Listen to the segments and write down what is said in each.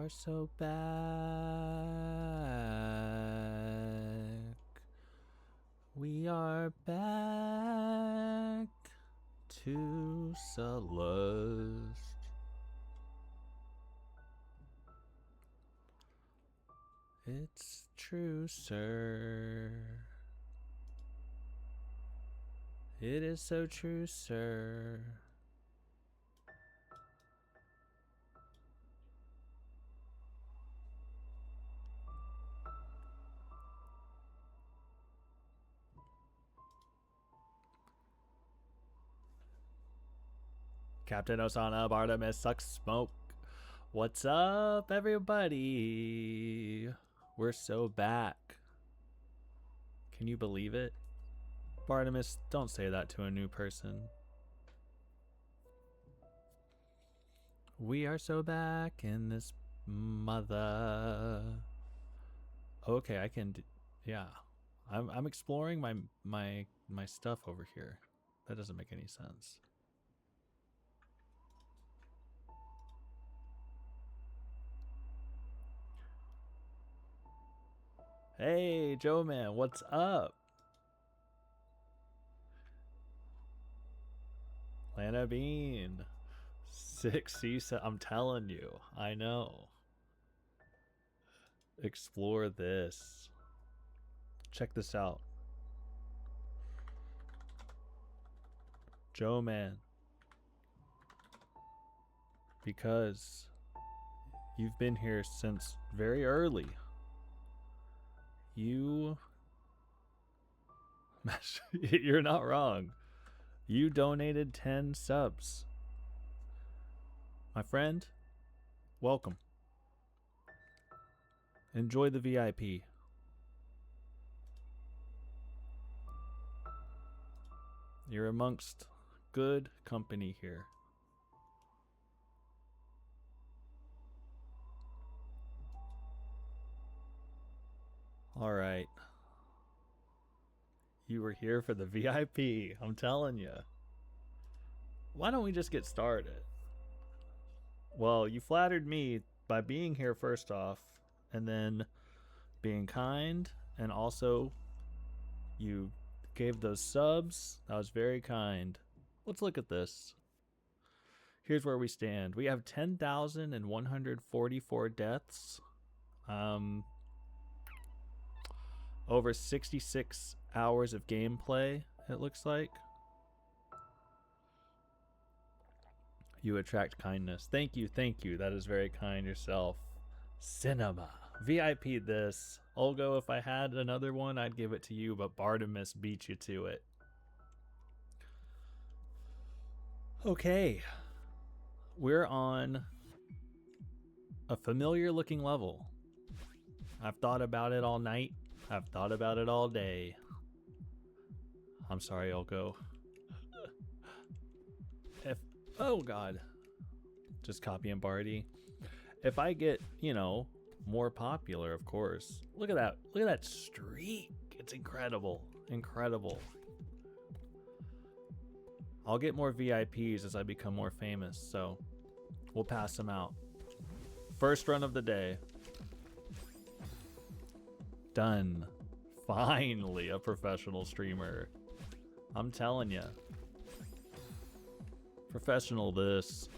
are so back. We are back to Celeste. It's true, sir. It is so true, sir. Captain Osana, Bartimus sucks smoke. What's up, everybody? We're so back. Can you believe it? Bartimus, don't say that to a new person. We are so back in this mother. Okay, I can. Yeah, I'm exploring my stuff over here. That doesn't make any sense. Hey, Joe man, what's up? Lana Bean. 6C7. I'm telling you, I know. Explore this. Check this out. Joe man. Because you've been here since very early. You're not wrong. You donated 10 subs. My friend, welcome. Enjoy the VIP. You're amongst good company here. All right. You were here for the VIP, I'm telling you. Why don't we just get started? Well, you flattered me by being here first off, and then being kind, and also you gave those subs. That was very kind. Let's look at this. Here's where we stand. We have 10,144 deaths. Over 66 hours of gameplay, it looks like. You attract kindness. Thank you, thank you. That is very kind yourself. Cinema. VIP this. Olgo, if I had another one, I'd give it to you, but Bartimus beat you to it. Okay. We're on a familiar looking level. I've thought about it all night. I've thought about it all day. I'm sorry, Olgo. Oh god. Just copy and Barty. If I get, more popular, of course. Look at that. Look at that streak. It's incredible. Incredible. I'll get more VIPs as I become more famous, so we'll pass them out. First run of the day. Done. Finally, a professional streamer. I'm telling you. Professional this.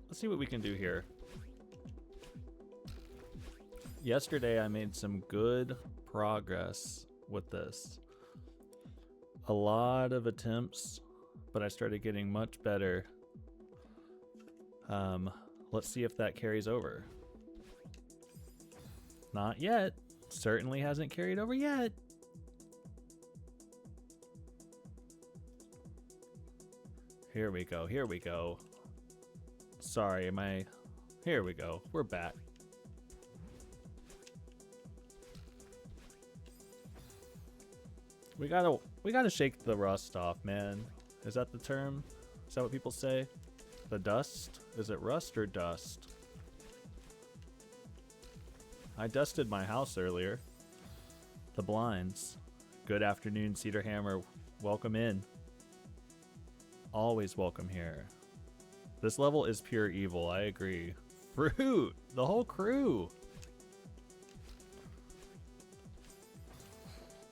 Let's see what we can do here. Yesterday I made some good progress with this. A lot of attempts, but I started getting much better. Let's see if that carries over. Not yet. Certainly hasn't carried over yet. Here we go, here we go. Sorry, here we go, we're back. We gotta shake the rust off, man. Is that the term? Is that what people say? The dust? Is it rust or dust? I dusted my house earlier. The blinds. Good afternoon, Cedar Hammer. Welcome in. Always welcome here. This level is pure evil, I agree. fruit. The whole crew.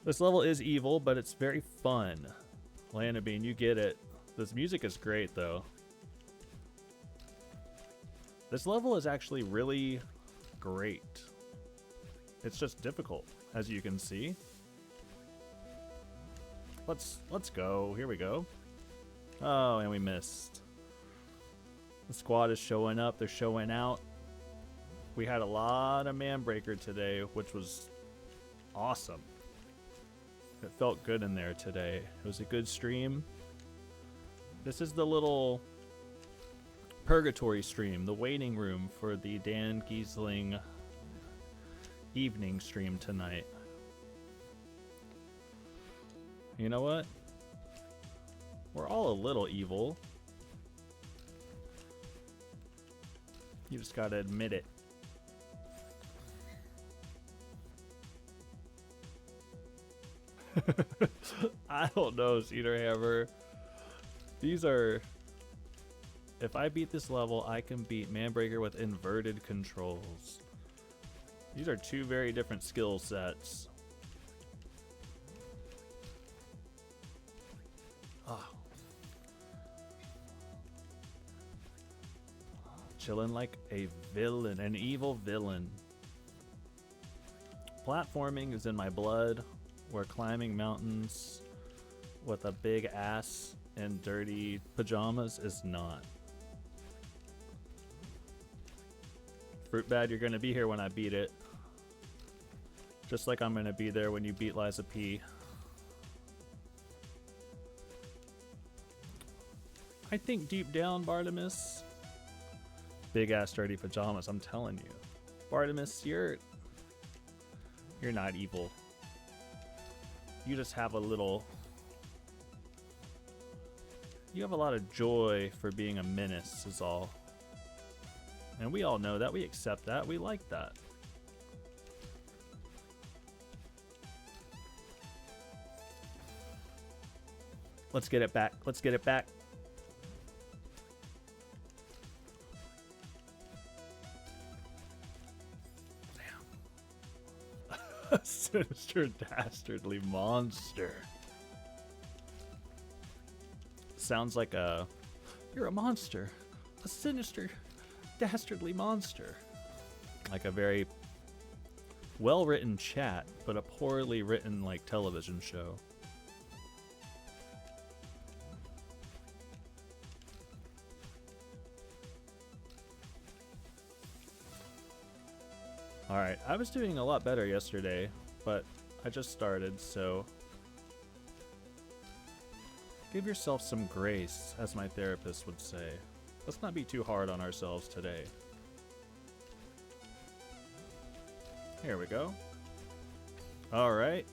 This level is evil, but it's very fun. Lana Bean, you get it. This music is great, though. This level is actually really great. It's just difficult, as you can see. Let's go. Here we go. Oh, and we missed. The squad is showing up. They're showing out. We had a lot of Manbreaker today, which was awesome. It felt good in there today. It was a good stream. This is the little purgatory stream, the waiting room for the Dan Giesling evening stream tonight. You know what? We're all a little evil. You just gotta admit it. I don't know, Cedar Hammer. These are... If I beat this level, I can beat Manbreaker with inverted controls. These are two very different skill sets. Oh. Chilling like a villain, an evil villain. Platforming is in my blood, where climbing mountains with a big ass and dirty pajamas is not. Fruit Bad, you're gonna be here when I beat it. Just like I'm gonna be there when you beat Liza P. I think deep down, Bartimus. Big ass dirty pajamas, I'm telling you. Bartimus, you're not evil. You just have a little... You have a lot of joy for being a menace is all. And we all know that. We accept that. We like that. Let's get it back. Let's get it back. Damn. A sinister, dastardly monster. Sounds like a... You're a monster. A sinister, dastardly monster. Like a very well-written chat, but a poorly written, like, television show. Alright, I was doing a lot better yesterday, but I just started, so... Give yourself some grace, as my therapist would say. Let's not be too hard on ourselves today. Here we go. Alright.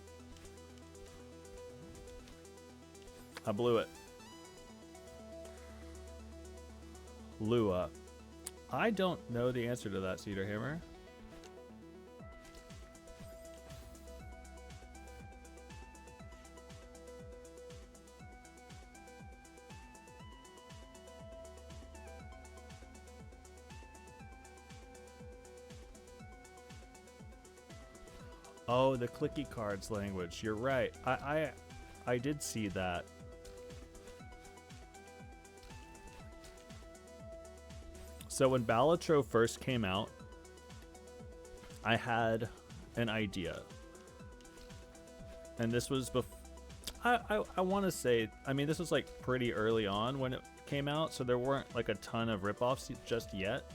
I blew it. Lua. I don't know the answer to that, Cedar Hammer. Oh, the clicky cards language. You're right. I did see that. So when Balatro first came out, I had an idea. And this was before... I want to say... I mean, this was like pretty early on when it came out, so there weren't like a ton of ripoffs just yet.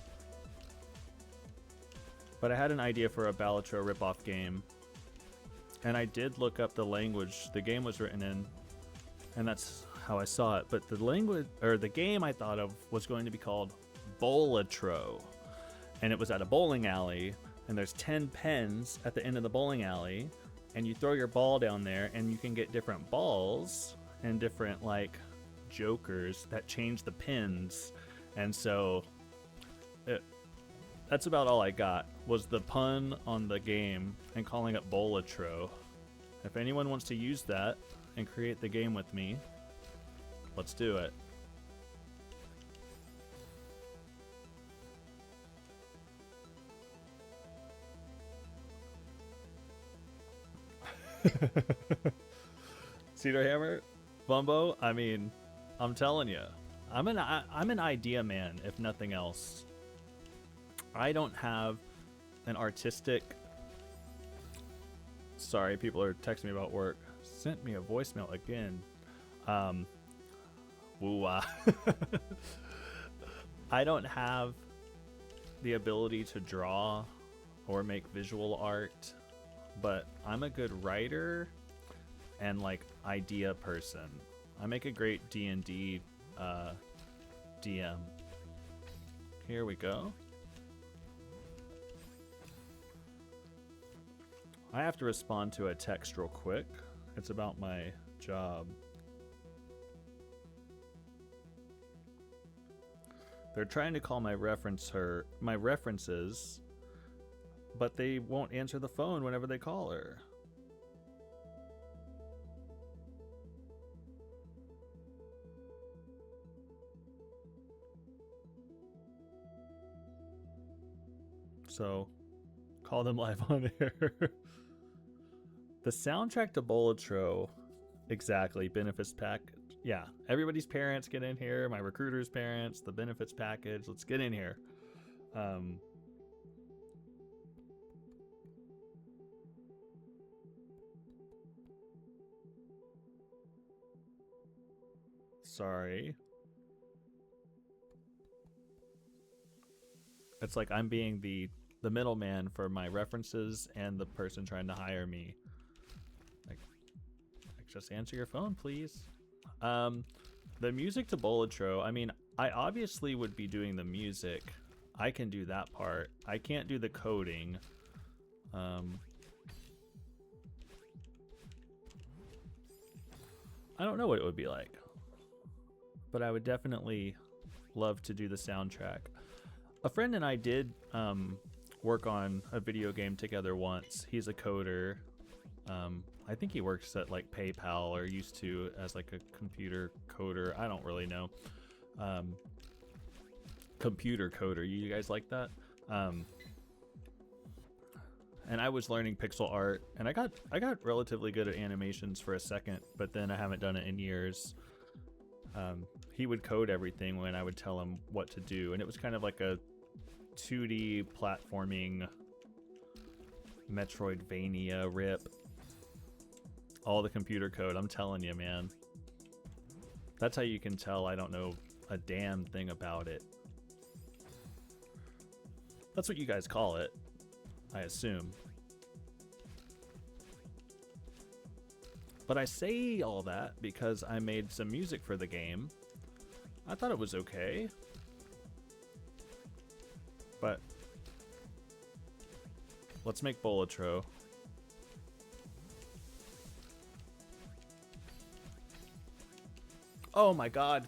But I had an idea for a Balatro ripoff game. And I did look up the language the game was written in, and that's how I saw it. But the language, or the game I thought of was going to be called Bolatro. And it was at a bowling alley, and there's 10 pens at the end of the bowling alley, and you throw your ball down there, and you can get different balls and different, like, jokers that change the pins. And so, that's about all I got, was the pun on the game and calling it Bolatro. If anyone wants to use that and create the game with me, let's do it. Cedar Hammer, Bumbo. I mean, I'm telling you, I'm an idea man, if nothing else. I don't have an artistic. Sorry, people are texting me about work. Sent me a voicemail again. Woo-wah. I don't have the ability to draw or make visual art, but I'm a good writer and like idea person. I make a great D&D DM. Here we go. I have to respond to a text real quick. It's about my job. They're trying to call my references, but they won't answer the phone whenever they call her. So, call them live on air. The soundtrack to Bolatro, exactly, benefits package. Yeah, everybody's parents get in here, my recruiter's parents, the benefits package. Let's get in here. Sorry. It's like I'm being the middleman for my references and the person trying to hire me. Like just answer your phone, please. The music to Bolatro, I mean, I obviously would be doing the music. I can do that part. I can't do the coding. I don't know what it would be like, but I would definitely love to do the soundtrack. A friend and I did work on a video game together once. He's a coder. I think he works at like PayPal or used to as like a computer coder. I don't really know. Computer coder. You guys like that? And I was learning pixel art, and I got relatively good at animations for a second, but then I haven't done it in years. He would code everything when I would tell him what to do, and it was kind of like a 2D platforming Metroidvania rip. All the computer code, I'm telling you, man. That's how you can tell I don't know a damn thing about it. That's what you guys call it, I assume. But I say all that because I made some music for the game. I thought it was okay. But let's make Bolatro. Oh my god.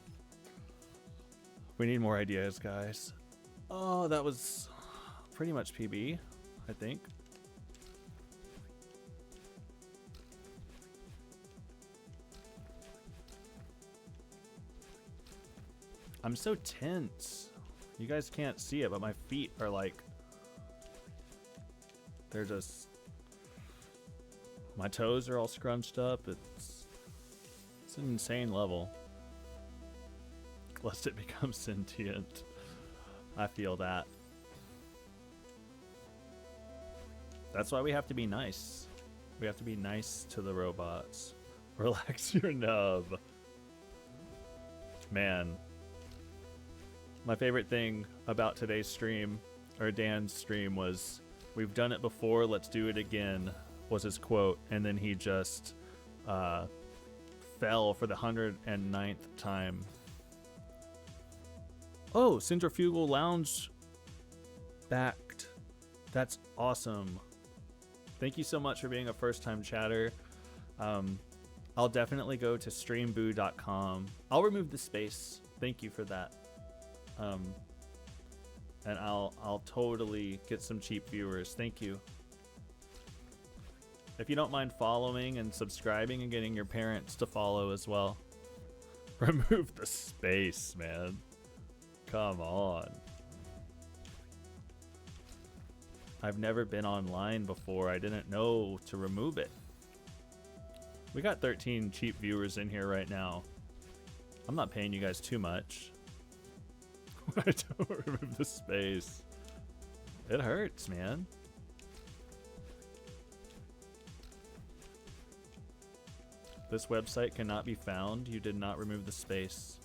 We need more ideas, guys. Oh, that was pretty much PB, I think. I'm so tense. You guys can't see it, but my feet are like... They're just... My toes are all scrunched up. It's an insane level. Lest it becomes sentient. I feel that. That's why we have to be nice. We have to be nice to the robots. Relax your nub. Man. My favorite thing about today's stream, or Dan's stream, was, "We've done it before, let's do it again," was his quote. And then he just fell for the 109th time. Oh, Centrifugal Lounge backed. That's awesome. Thank you so much for being a first-time chatter. I'll definitely go to streamboo.com. I'll remove the space. Thank you for that. And I'll totally get some cheap viewers. Thank you. If you don't mind following and subscribing and getting your parents to follow as well. Remove the space, man. Come on. I've never been online before. I didn't know to remove it. We got 13 cheap viewers in here right now. I'm not paying you guys too much. I don't remove the space. It hurts, man. This website cannot be found. You did not remove the space.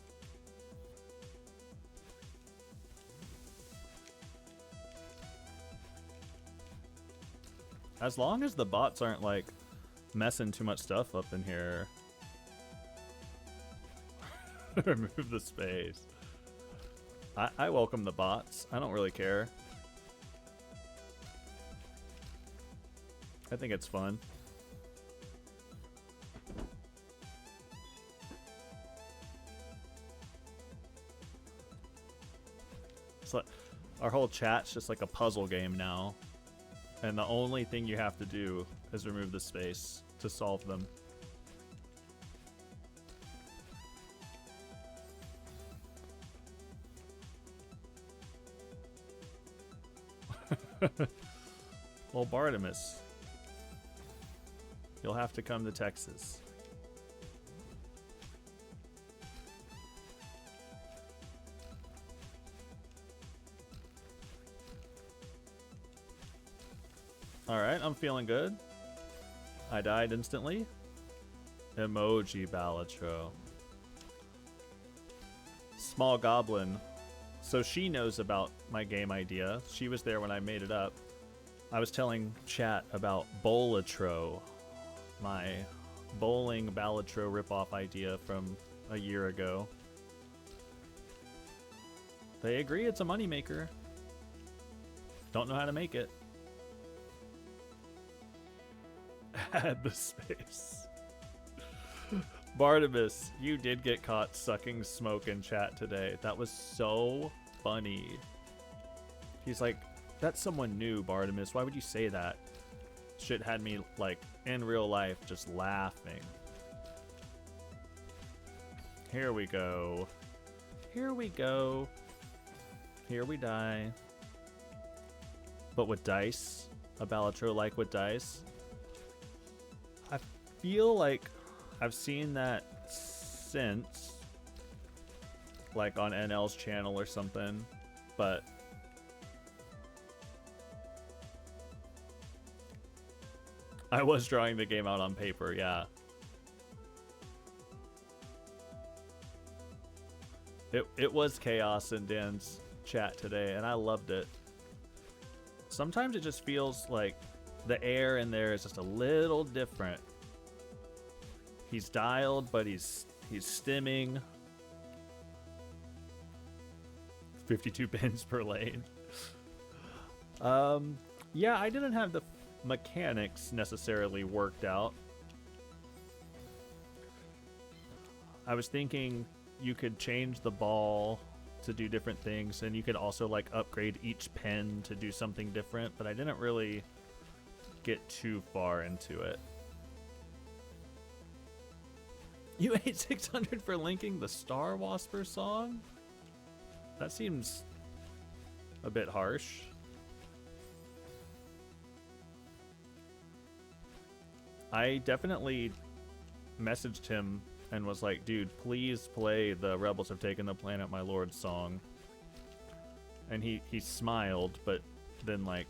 As long as the bots aren't like messing too much stuff up in here. Remove the space. I welcome the bots. I don't really care. I think it's fun. It's like our whole chat's just like a puzzle game now. And the only thing you have to do is remove the space to solve them. Well, Bartimus, you'll have to come to Texas. Alright, I'm feeling good. I died instantly. Emoji Balatro. Small Goblin. So she knows about my game idea. She was there when I made it up. I was telling chat about Bolatro, my bowling Balatro ripoff idea from a year ago. They agree it's a moneymaker. Don't know how to make it. Add the space. Bartimus, you did get caught sucking smoke in chat today. That was so funny. He's like, that's someone new, Bartimus. Why would you say that? Shit had me, like, in real life, just laughing. Here we go. Here we go. Here we die. But with dice, a Balatro like with dice. I feel like I've seen that since, like on NL's channel or something, but I was drawing the game out on paper, yeah. It was chaos in Dan's chat today, and I loved it. Sometimes it just feels like the air in there is just a little different. He's dialed, but he's stimming. 52 pins per lane. Yeah, I didn't have the mechanics necessarily worked out. I was thinking you could change the ball to do different things, and you could also like upgrade each pen to do something different, but I didn't really get too far into it. You ate 600 for linking the Star Wasper song? That seems a bit harsh. I definitely messaged him and was like, dude, please play the Rebels Have Taken the Planet, My Lord song. And he smiled, but then like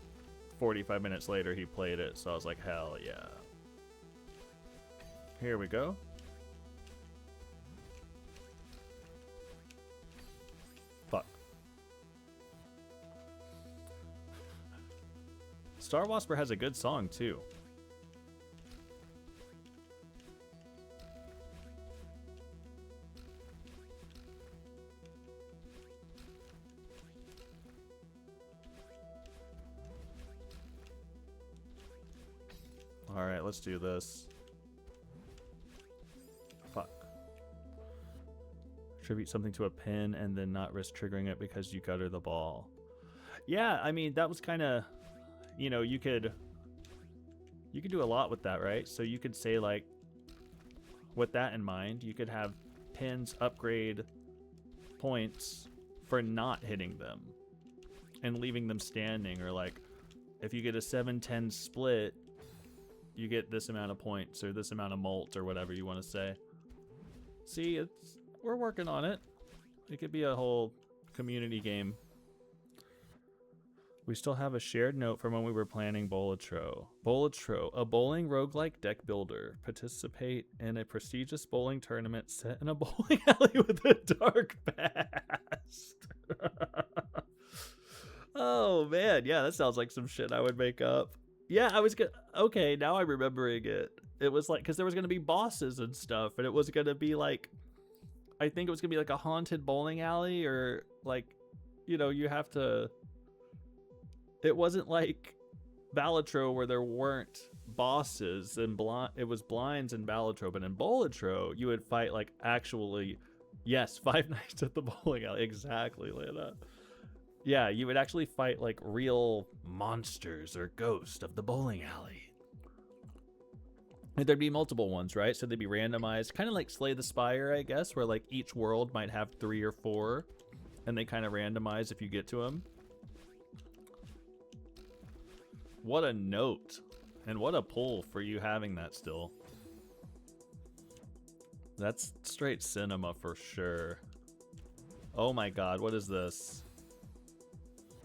45 minutes later he played it, so I was like, hell yeah. Here we go. Fuck. Star Wasper has a good song too. Alright, let's do this. Fuck. Attribute something to a pin and then not risk triggering it because you gutter the ball. Yeah, I mean, that was kind of, you know, you could do a lot with that, right? So you could say, like, with that in mind, you could have pins upgrade points for not hitting them and leaving them standing, or like if you get a 7-10 split, you get this amount of points or this amount of molt or whatever you want to say. See, we're working on it. It could be a whole community game. We still have a shared note from when we were planning Bolatro. Bolatro, a bowling roguelike deck builder. Participate in a prestigious bowling tournament set in a bowling alley with a dark past. Oh man, yeah, that sounds like some shit I would make up. Yeah, I was gonna. Okay, now I'm remembering it. It was like, because there was gonna be bosses and stuff, and it was gonna be like, I think it was gonna be like a haunted bowling alley, or like, you know, you have to. It wasn't like Balatro where there weren't bosses and it was blinds in Balatro, but in Bolatro you would fight like actually, yes, Five Nights at the Bowling Alley, exactly, Lana. Yeah, you would actually fight like real monsters or ghosts of the bowling alley. And there'd be multiple ones, right? So they'd be randomized, kind of like Slay the Spire, I guess, where like each world might have 3 or 4, and they kind of randomize if you get to them. What a note, and what a pull for you having that still. That's straight cinema for sure. Oh my god, what is this?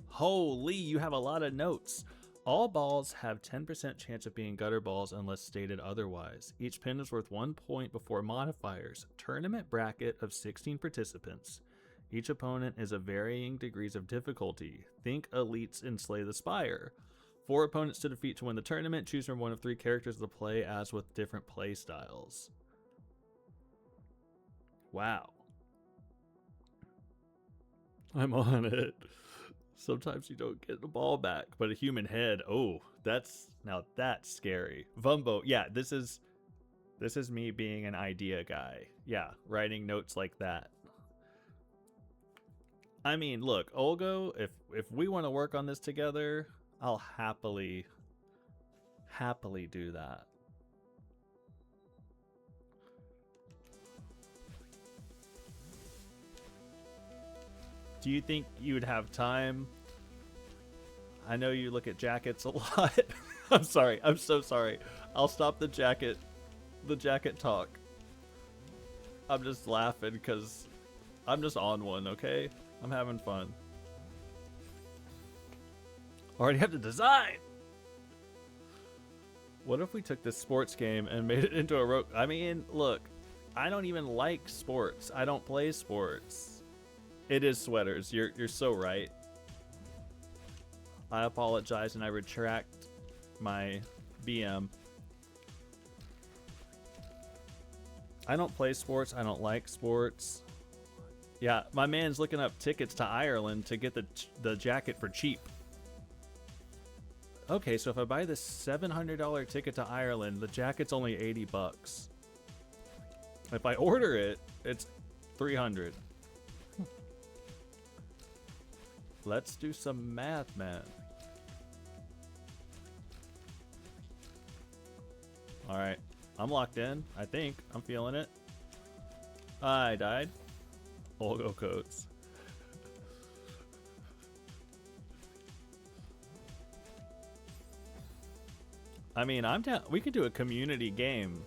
Holy, you have a lot of notes. All balls have 10% chance of being gutter balls unless stated otherwise. Each pin is worth 1 point before modifiers. Tournament bracket of 16 participants. Each opponent is of varying degrees of difficulty. Think elites in Slay the Spire. 4 opponents to defeat to win the tournament. Choose from one of 3 characters to play as with different play styles. Wow. I'm on it. Sometimes you don't get the ball back, but a human head, oh, that's scary. Vumbo, yeah, this is me being an idea guy. Yeah, writing notes like that. I mean, look, Olgo, if we want to work on this together, I'll happily do that. Do you think you would have time? I know you look at jackets a lot. I'm sorry. I'm so sorry. I'll stop the jacket talk. I'm just laughing because I'm just on one, okay? I'm having fun. Already have the design. What if we took this sports game and made it into a rogue? I mean, look, I don't even like sports. I don't play sports. It is sweaters. You're so right. I apologize and I retract my BM. I don't play sports. I don't like sports. Yeah, my man's looking up tickets to Ireland to get the jacket for cheap. Okay, so if I buy this $700 ticket to Ireland, the jacket's only $80. If I order it, it's $300. Let's do some math, man. All right, I'm locked in. I think I'm feeling it. I died. Olgo codes. I mean, I'm down. We could do a community game,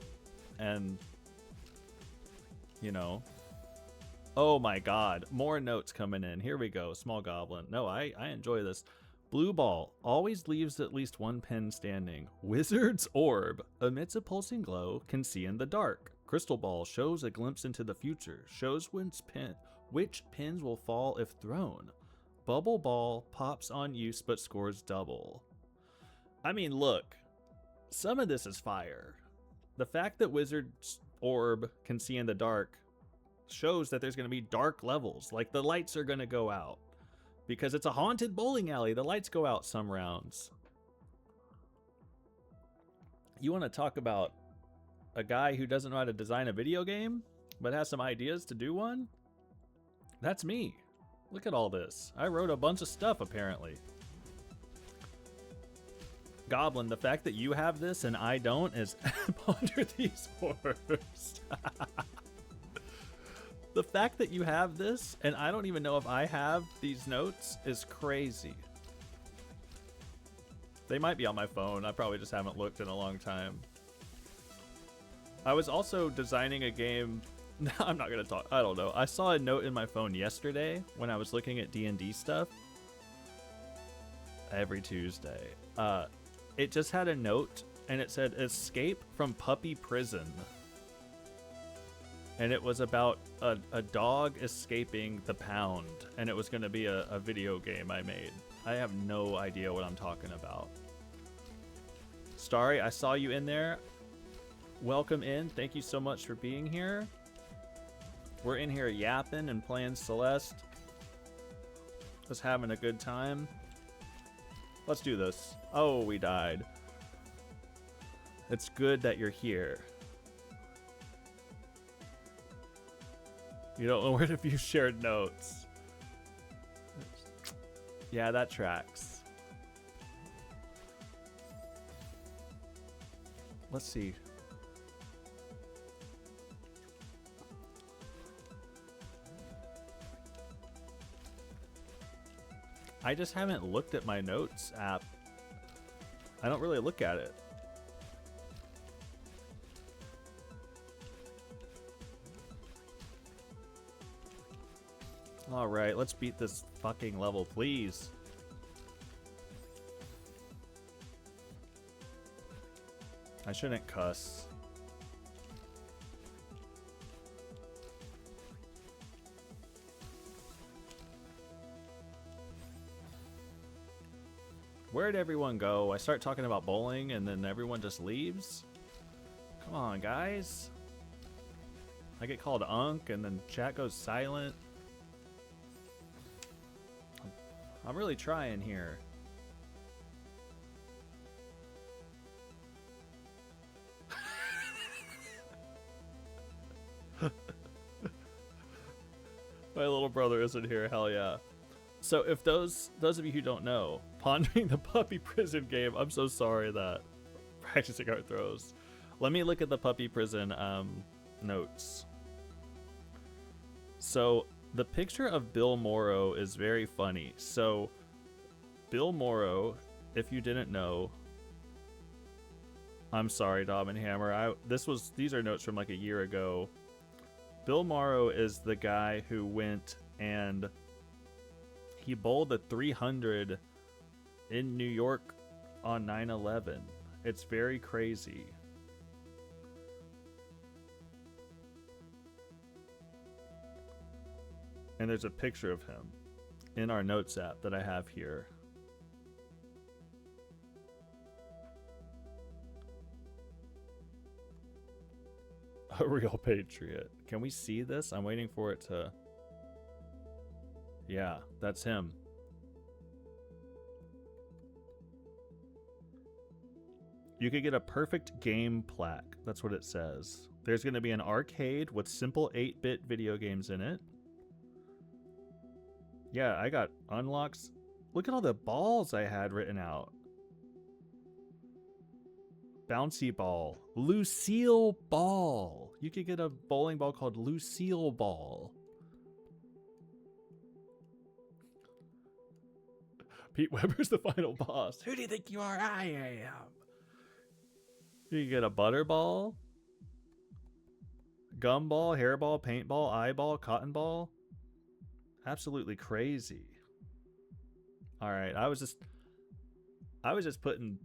and you know. Oh my god, more notes coming in. Here we go. Small goblin. No, I enjoy this. Blue ball always leaves at least 1 pin standing. Wizard's orb emits a pulsing glow, can see in the dark. Crystal ball shows a glimpse into the future, shows which pins will fall if thrown. Bubble ball pops on use but scores double. I mean, look, some of this is fire. The fact that Wizard's orb can see in the dark shows that there's going to be dark levels. Like, the lights are going to go out. Because it's a haunted bowling alley. The lights go out some rounds. You want to talk about a guy who doesn't know how to design a video game, but has some ideas to do one? That's me. Look at all this. I wrote a bunch of stuff, apparently. Goblin, the fact that you have this and I don't is ponder these horrors. The fact that you have this and I don't even know if I have these notes is crazy. They might be on my phone. I probably just haven't looked in a long time. I was also designing a game. I'm not going to talk. I don't know. I saw a note in my phone yesterday when I was looking at D&D stuff. Every Tuesday. It just had a note and it said escape from puppy prison. And it was about a dog escaping the pound. And it was going to be a video game I made. I have no idea what I'm talking about. Starry, I saw you in there. Welcome in. Thank you so much for being here. We're in here yapping and playing Celeste. Just having a good time. Let's do this. Oh, we died. It's good that you're here. You don't know where to view shared notes. Yeah, that tracks. Let's see. I just haven't looked at my notes app. I don't really look at it. All right, let's beat this fucking level, please. I shouldn't cuss. Where'd everyone go? I start talking about bowling and then everyone just leaves? Come on, guys. I get called Unk and then chat goes silent. I'm really trying here. My little brother isn't here, hell yeah. So if those of you who don't know, pondering the puppy prison game, I'm so sorry that practicing art throws. Let me look at the puppy prison notes. So the picture of Bill Morrow is very funny. So Bill Morrow, if you didn't know, I'm sorry, Dom and Hammer. These are notes from like a year ago. Bill Morrow is the guy who went and he bowled a 300 in New York on 9/11. It's very crazy. And there's a picture of him in our notes app that I have here. A real patriot. Can we see this? I'm waiting for it to... Yeah, that's him. You could get a perfect game plaque. That's what it says. There's going to be an arcade with simple 8-bit video games in it. Yeah, I got unlocks. Look at all the balls I had written out. Bouncy ball. Lucille ball. You could get a bowling ball called Lucille ball. Pete Weber's the final boss. Who do you think you are? I am. You can get a butterball, gumball, hairball, paintball, eyeball, cotton ball. Absolutely crazy. All right, I was just putting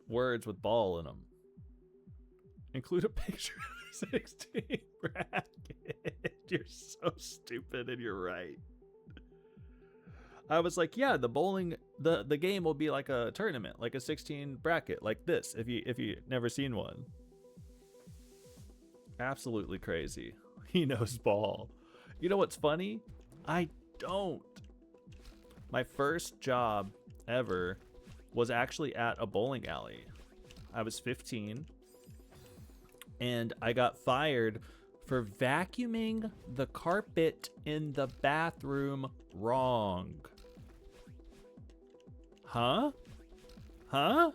words with ball in them. Include a picture of the 16 bracket. You're so stupid and you're right. I was like, yeah, the bowling, the game will be like a tournament, like a 16 bracket, like this, if you never seen one. Absolutely crazy. He knows ball. You know what's funny? I don't. My first job ever was actually at a bowling alley. I was 15 and I got fired for vacuuming the carpet in the bathroom wrong. Huh? Huh?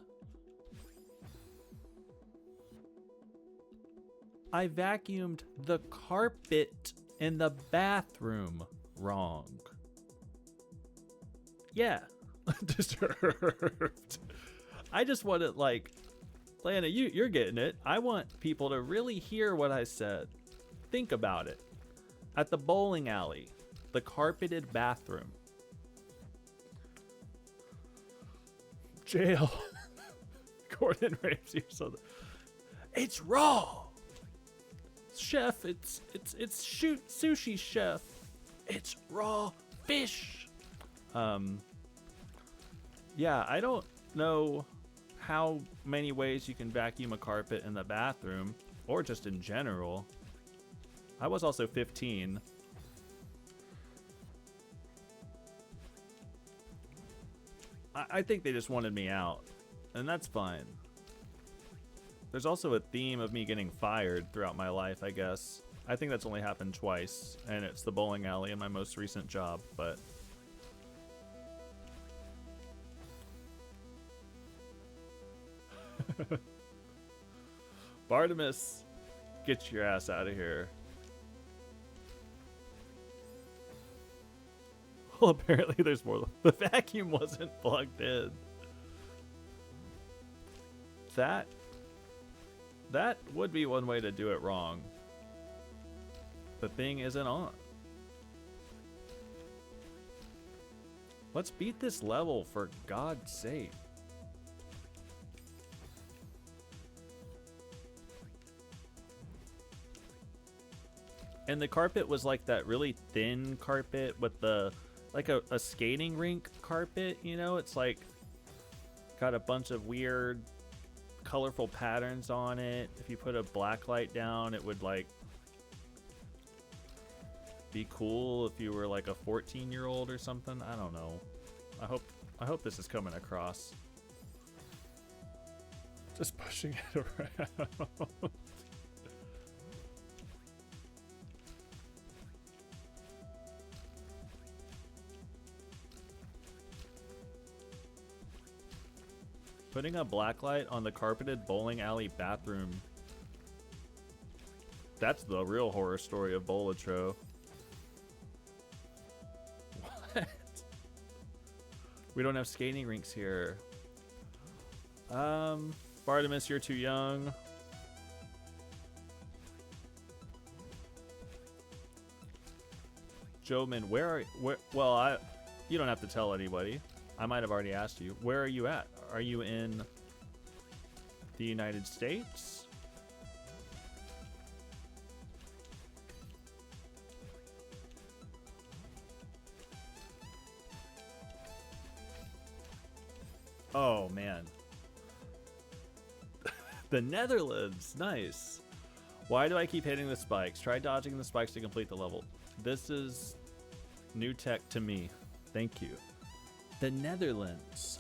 I vacuumed the carpet in the bathroom wrong. Yeah. Deserved. I just want to, like, Lana, you're getting it. I want people to really hear what I said. Think about it. At the bowling alley, the carpeted bathroom. Jail. Gordon Ramsay or something. It's raw. Chef, it's shoot sushi chef. It's raw fish. Yeah, I don't know how many ways you can vacuum a carpet in the bathroom or just in general. I was also 15. I think they just wanted me out, and that's fine. There's also a theme of me getting fired throughout my life, I guess. I think that's only happened twice, and it's the bowling alley in my most recent job, but... Bartimus, get your ass out of here. Well, apparently there's more. The vacuum wasn't plugged in. That would be one way to do it wrong. The thing isn't on. Let's beat this level, for God's sake. And the carpet was like that really thin carpet with the, like a skating rink carpet, you know? It's like got a bunch of weird colorful patterns on it. If you put a black light down, it would like be cool if you were like a 14-year-old or something. I don't know. I hope this is coming across. Just pushing it around. Putting a blacklight on the carpeted bowling alley bathroom. That's the real horror story of Bolatro. What? We don't have skating rinks here. Bartimus, you're too young. Joeman, where? Well, you don't have to tell anybody. I might have already asked you. Where are you at? Are you in the United States? Oh, man. The Netherlands. Nice. Why do I keep hitting the spikes? Try dodging the spikes to complete the level. This is new tech to me. Thank you. The Netherlands.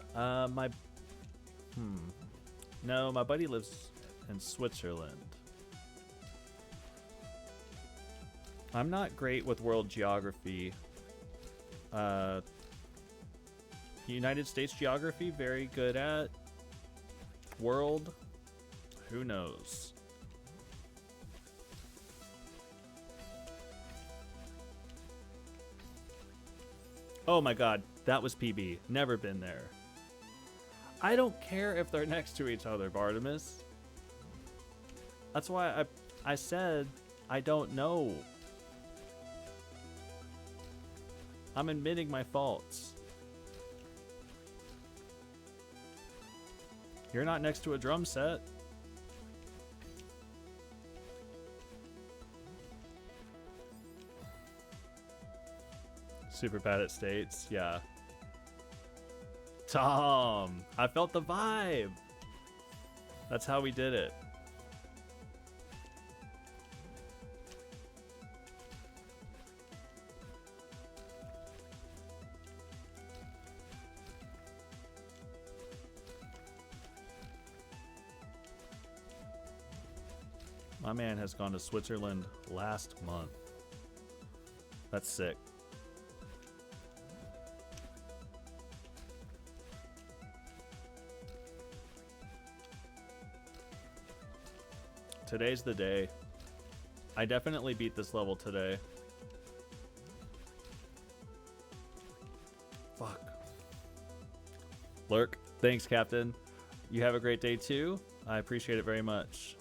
No, my buddy lives in Switzerland. I'm not great with world geography. United States geography, very good at. World, who knows? Oh my god, that was PB. Never been there. I don't care if they're next to each other, Bartimus. That's why I said I don't know. I'm admitting my faults. You're not next to a drum set. Super bad at states, yeah. Tom, I felt the vibe. That's how we did it. My man has gone to Switzerland last month. That's sick. Today's the day. I definitely beat this level today. Fuck. Lurk. Thanks, Captain. You have a great day too. I appreciate it very much.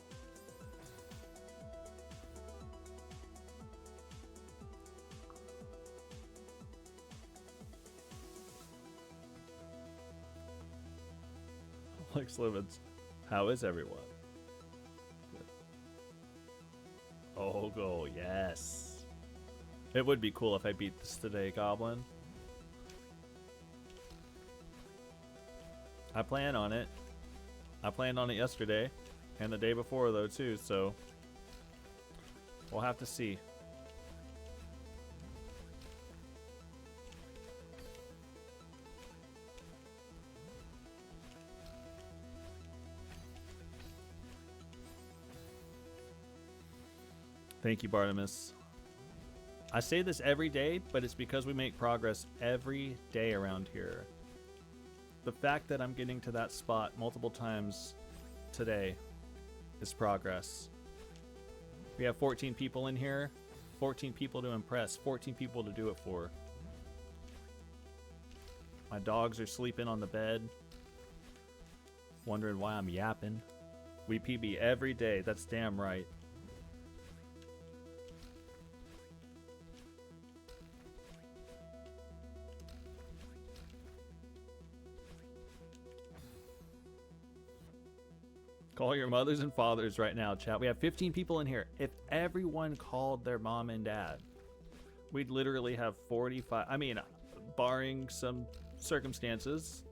Alex Livens, how is everyone? Oh, go, yes. It would be cool if I beat this today, Goblin. I plan on it. I planned on it yesterday and the day before, though, too, so we'll have to see. Thank you, Bartimus. I say this every day, but it's because we make progress every day around here. The fact that I'm getting to that spot multiple times today is progress. We have 14 people in here, 14 people to impress, 14 people to do it for. My dogs are sleeping on the bed, wondering why I'm yapping. We PB every day, that's damn right. Call your mothers and fathers right now, chat. We have 15 people in here. If everyone called their mom and dad, we'd literally have 45. I mean, barring some circumstances,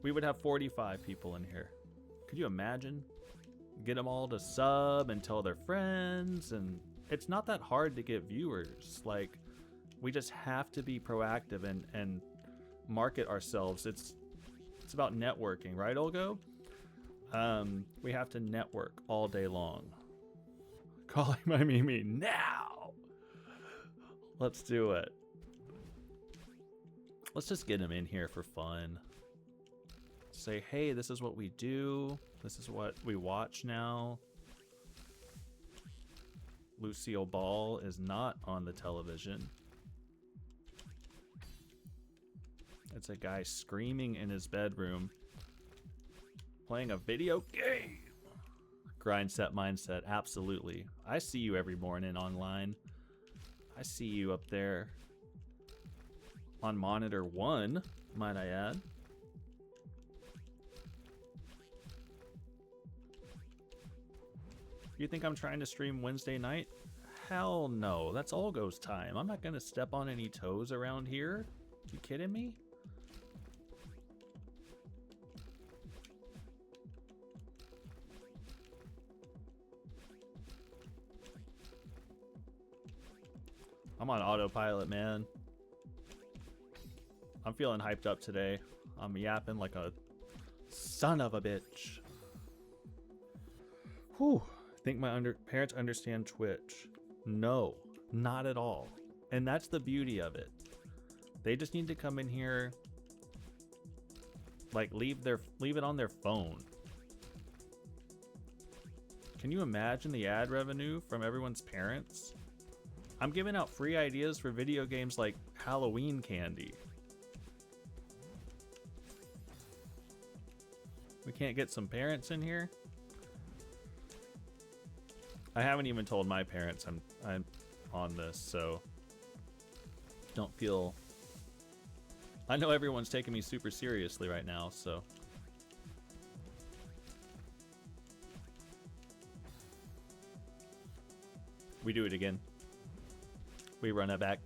we would have 45 people in here. Could you imagine? Get them all to sub and tell their friends. And it's not that hard to get viewers. Like, we just have to be proactive and market ourselves. It's about networking, right, Olgo? We have to network all day long. Calling my Mimi now. Let's do it. Let's just get him in here for fun. Say, hey, this is what we do. This is what we watch now. Lucille Ball is not on the television. It's a guy screaming in his bedroom, playing a video game. Grind set mindset, absolutely. I see you every morning online. I see you up there on monitor 1, might I add. You think I'm trying to stream Wednesday night? Hell no, that's Olgo's time. I'm not gonna step on any toes around here. You kidding me? I'm on autopilot, man. I'm feeling hyped up today. I'm yapping like a son of a bitch. Whew. Think my parents understand Twitch? No, not at all. And that's the beauty of it. They just need to come in here, like leave it on their phone. Can you imagine the ad revenue from everyone's parents? I'm giving out free ideas for video games like Halloween candy. We can't get some parents in here? I haven't even told my parents I'm on this, so don't feel... I know everyone's taking me super seriously right now, so... We do it again. We run it back.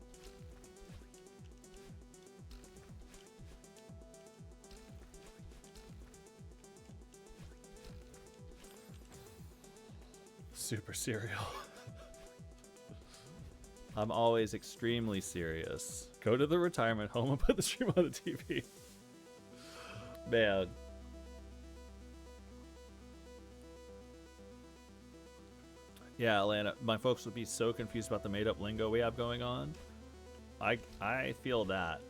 Super serial. I'm always extremely serious. Go to the retirement home and put the stream on the TV. Man. Yeah, Atlanta, my folks would be so confused about the made-up lingo we have going on. I feel that.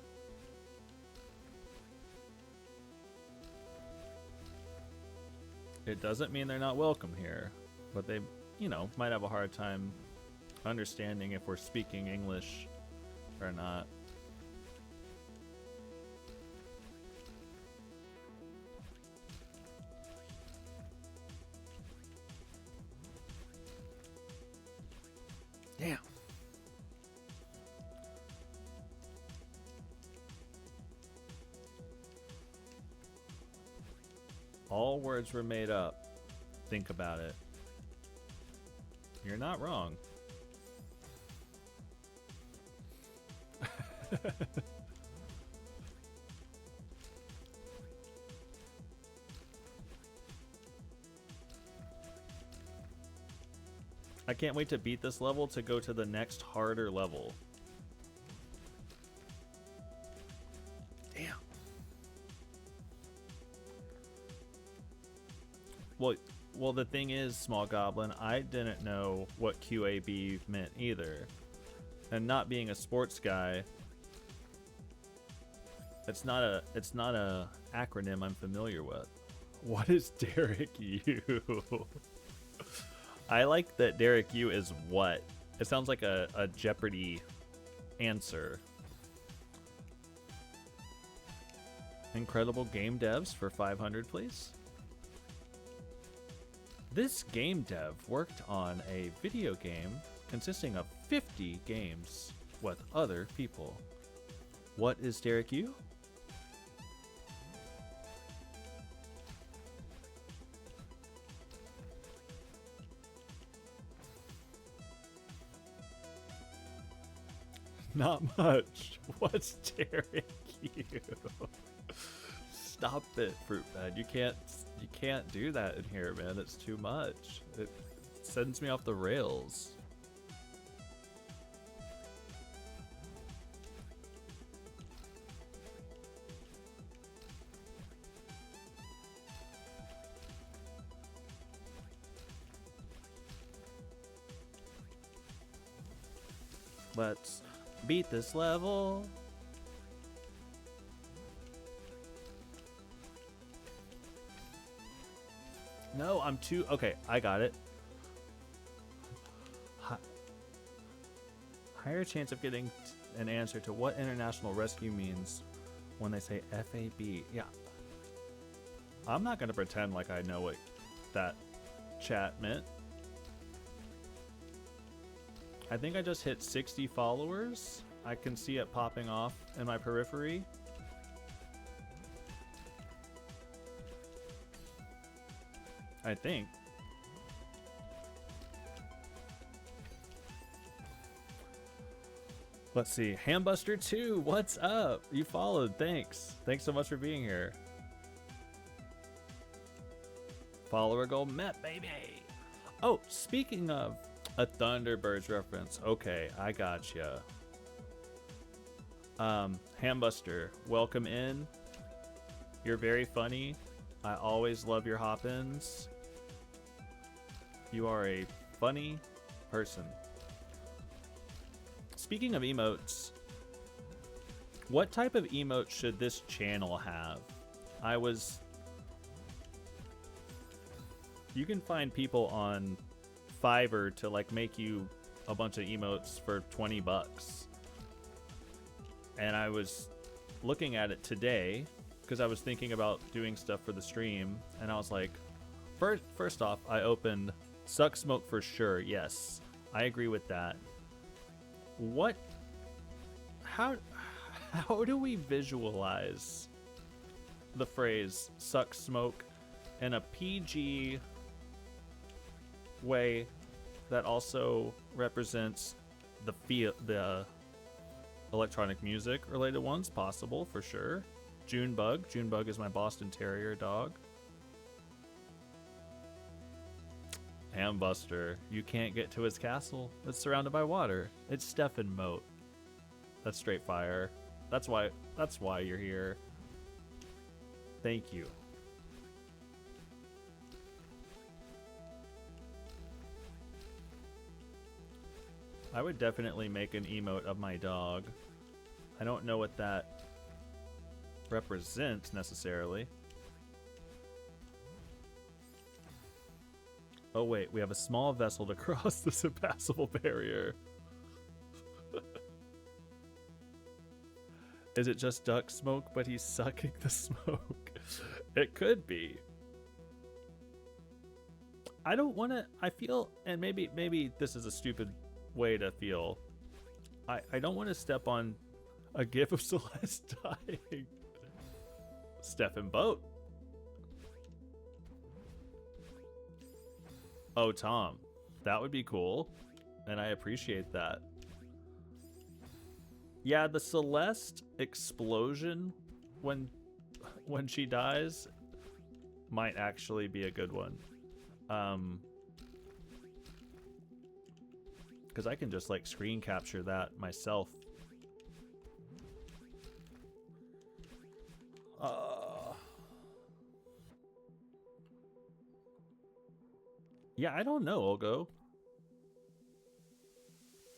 It doesn't mean they're not welcome here, but they, you know, might have a hard time understanding if we're speaking English or not. All words were made up. Think about it. You're not wrong. I can't wait to beat this level to go to the next harder level. Damn. Well, the thing is, Small Goblin, I didn't know what QAB meant either. And not being a sports guy, it's not a acronym I'm familiar with. What is Derek U? I like that Derek U is what? It sounds like a Jeopardy answer. Incredible game devs for 500, please. This game dev worked on a video game consisting of 50 games with other people. What is Derek U? Not much. What's Derek U? Stop it, Fruitbed. You can't do that in here, man. It's too much. It sends me off the rails. Let's beat this level. No, I'm too... Okay, I got it. Higher chance of getting an answer to what international rescue means when they say FAB. Yeah. I'm not going to pretend like I know what that chat meant. I think I just hit 60 followers. I can see it popping off in my periphery. I think. Let's see. Hambuster 2, what's up? You followed. Thanks. Thanks so much for being here. Follower goal met, baby. Oh, speaking of a Thunderbirds reference. Okay, I gotcha. Hambuster, welcome in. You're very funny. I always love your hop-ins. You are a funny person. Speaking of emotes, what type of emote should this channel have? You can find people on Fiverr to like make you a bunch of emotes for 20 bucks. And I was looking at it today because I was thinking about doing stuff for the stream, and I was like, first off, I opened Suck Smoke for sure. Yes, I agree with that. How do we visualize the phrase suck smoke in a PG way that also represents the electronic music related ones? Possible, for sure. Junebug is my Boston Terrier dog. Hambuster, you can't get to his castle. It's surrounded by water. It's Stefan Moat. That's straight fire. That's why you're here. Thank you. I would definitely make an emote of my dog. I don't know what that represents necessarily. Oh wait, we have a small vessel to cross this impassable barrier. Is it just duck smoke, but he's sucking the smoke? It could be. I don't want to... I feel... And maybe this is a stupid way to feel. I don't want to step on a gif of Celeste dying. Stefan Boat. Oh, Tom. That would be cool. And I appreciate that. Yeah, the Celeste explosion when she dies might actually be a good one. Because I can just like screen capture that myself. Yeah, I don't know, Olgo.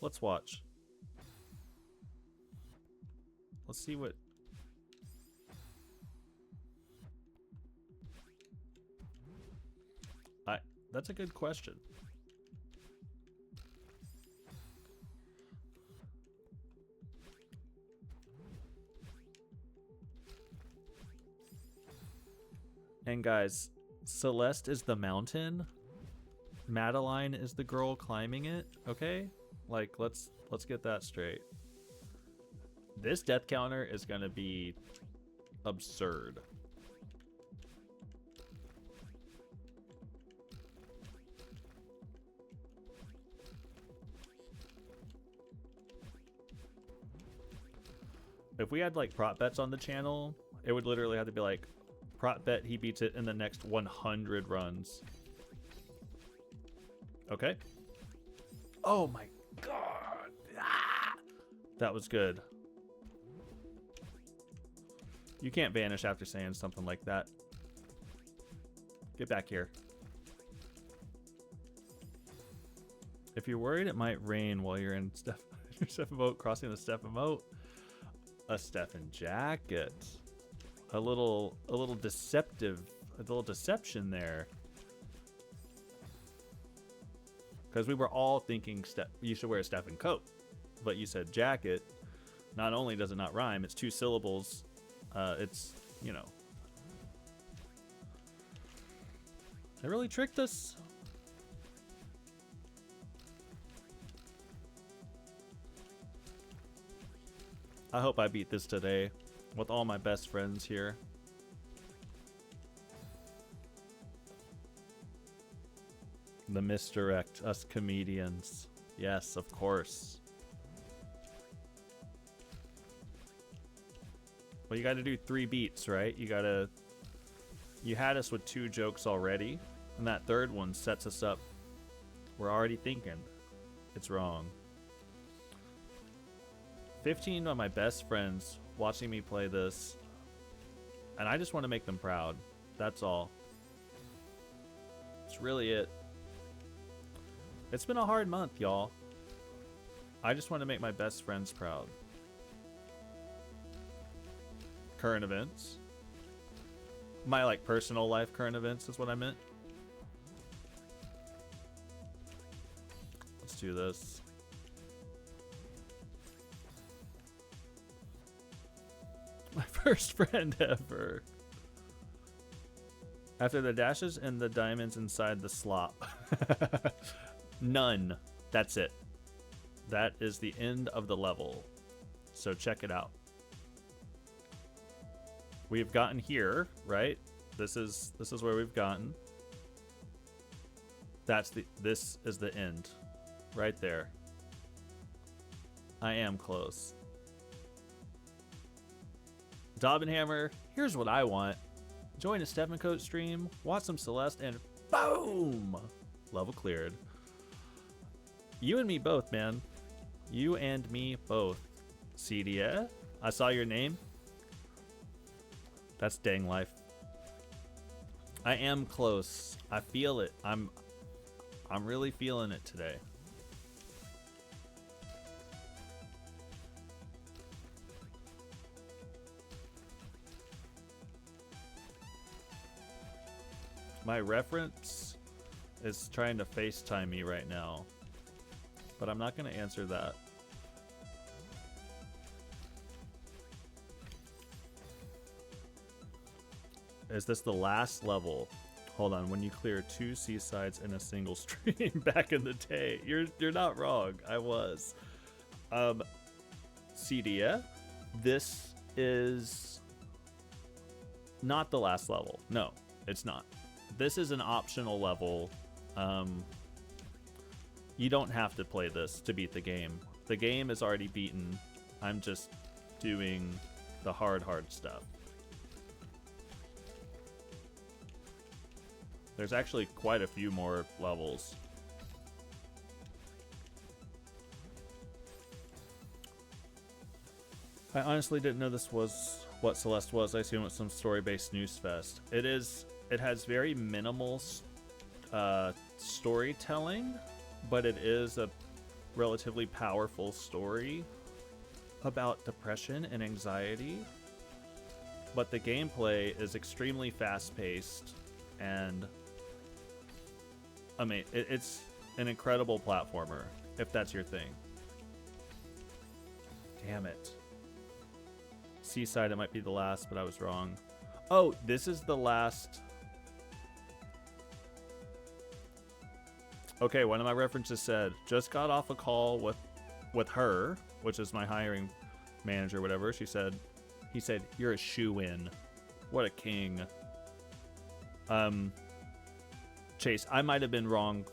Let's watch. Let's see what... That's a good question. And guys, Celeste is the mountain. Madeline is the girl climbing it, okay? Like, let's get that straight. This death counter is gonna be absurd. If we had like prop bets on the channel, it would literally have to be like, prop bet he beats it in the next 100 runs. Okay. Oh my god. Ah! That was good. You can't vanish after saying something like that. Get back here. If you're worried it might rain while you're in your Stefan boat crossing the Stefan moat, a Stefan jacket. A little deception there. Because we were all thinking you should wear a Stefan coat, but you said jacket. Not only does it not rhyme, it's 2 syllables. It's, you know. They really tricked us. I hope I beat this today with all my best friends here. The misdirect, us comedians. Yes, of course. Well, you got to do 3 beats, right? You had us with 2 jokes already, and that third one sets us up. We're already thinking it's wrong. 15 of my best friends watching me play this, and I just want to make them proud. That's all. That's really it. It's been a hard month, y'all. I just want to make my best friends proud. Current events. My, like, personal life current events is what I meant. Let's do this. My first friend ever. After the dashes and the diamonds inside the slop. None. That's it. That is the end of the level. So check it out. We've gotten here, right? This is where we've gotten. This is the end. Right there. I am close. Dobbenhammer, here's what I want. Join a Stefan Coat stream, watch some Celeste, and boom! Level cleared. You and me both, man. You and me both. CDA, I saw your name. That's dang life. I am close. I feel it. I'm really feeling it today. My reference is trying to FaceTime me right now, but I'm not going to answer that. Is this the last level? Hold on. When you clear 2 seasides in a single stream back in the day. You're not wrong. I was. CDA, this is not the last level. No, it's not. This is an optional level You don't have to play this to beat the game. The game is already beaten. I'm just doing the hard stuff. There's actually quite a few more levels. I honestly didn't know this was what Celeste was. I assume it's some story-based snooze fest. It is. It has very minimal storytelling, but it is a relatively powerful story about depression and anxiety. But the gameplay is extremely fast-paced, and I mean, it's an incredible platformer, if that's your thing. Damn it. Seaside, it might be the last, but I was wrong. Oh, this is the last. Okay, one of my references said, just got off a call with her, which is my hiring manager, whatever. He said, you're a shoo-in. What a king. Chase, I might have been wrong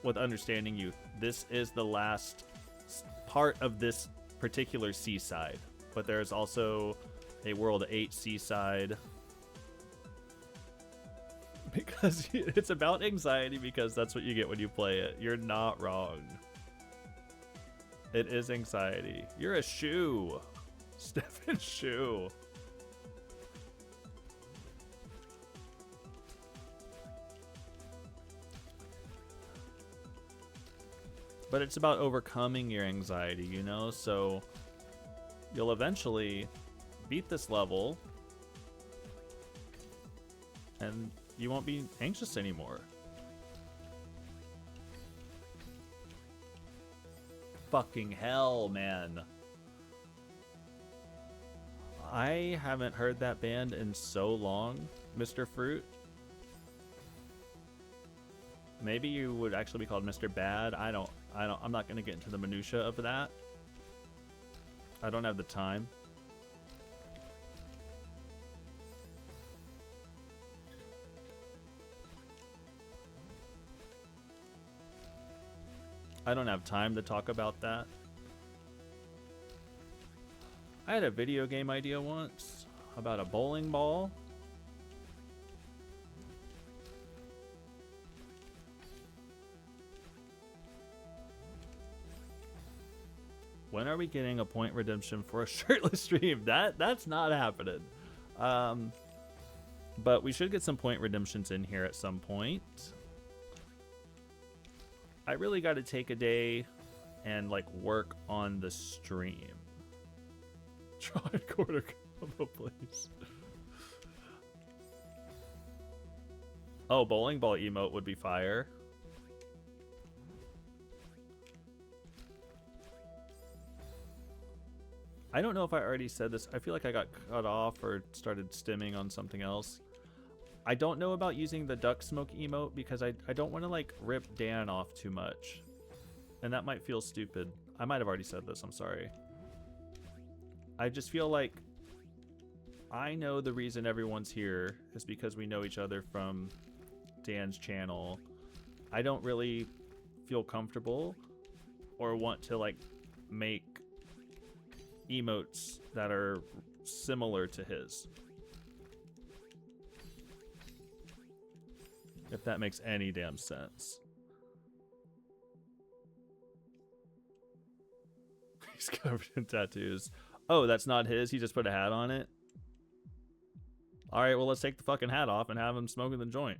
with understanding you. This is the last part of this particular seaside, but there's also a World 8 seaside. Because it's about anxiety, because that's what you get when you play it. You're not wrong. It is anxiety. You're a shoe. Stefan Shoe. But it's about overcoming your anxiety, you know? So you'll eventually beat this level and you won't be anxious anymore. Fucking hell, man. I haven't heard that band in so long, Mr. Fruit. Maybe you would actually be called Mr. Bad. I'm not going to get into the minutia of that. I don't have the time. I don't have time to talk about that. I had a video game idea once about a bowling ball. When are we getting a point redemption for a shirtless stream? That's not happening. But we should get some point redemptions in here at some point. I really got to take a day and like work on the stream. Try a quarter combo, please. Oh, bowling ball emote would be fire. I don't know if I already said this. I feel like I got cut off or started stimming on something else. I don't know about using the duck smoke emote because I don't want to like rip Dan off too much. And that might feel stupid. I might have already said this, I'm sorry. I just feel like I know the reason everyone's here is because we know each other from Dan's channel. I don't really feel comfortable or want to like make emotes that are similar to his. If that makes any damn sense. He's covered in tattoos. Oh, that's not his? He just put a hat on it? Alright, well, let's take the fucking hat off and have him smoking the joint.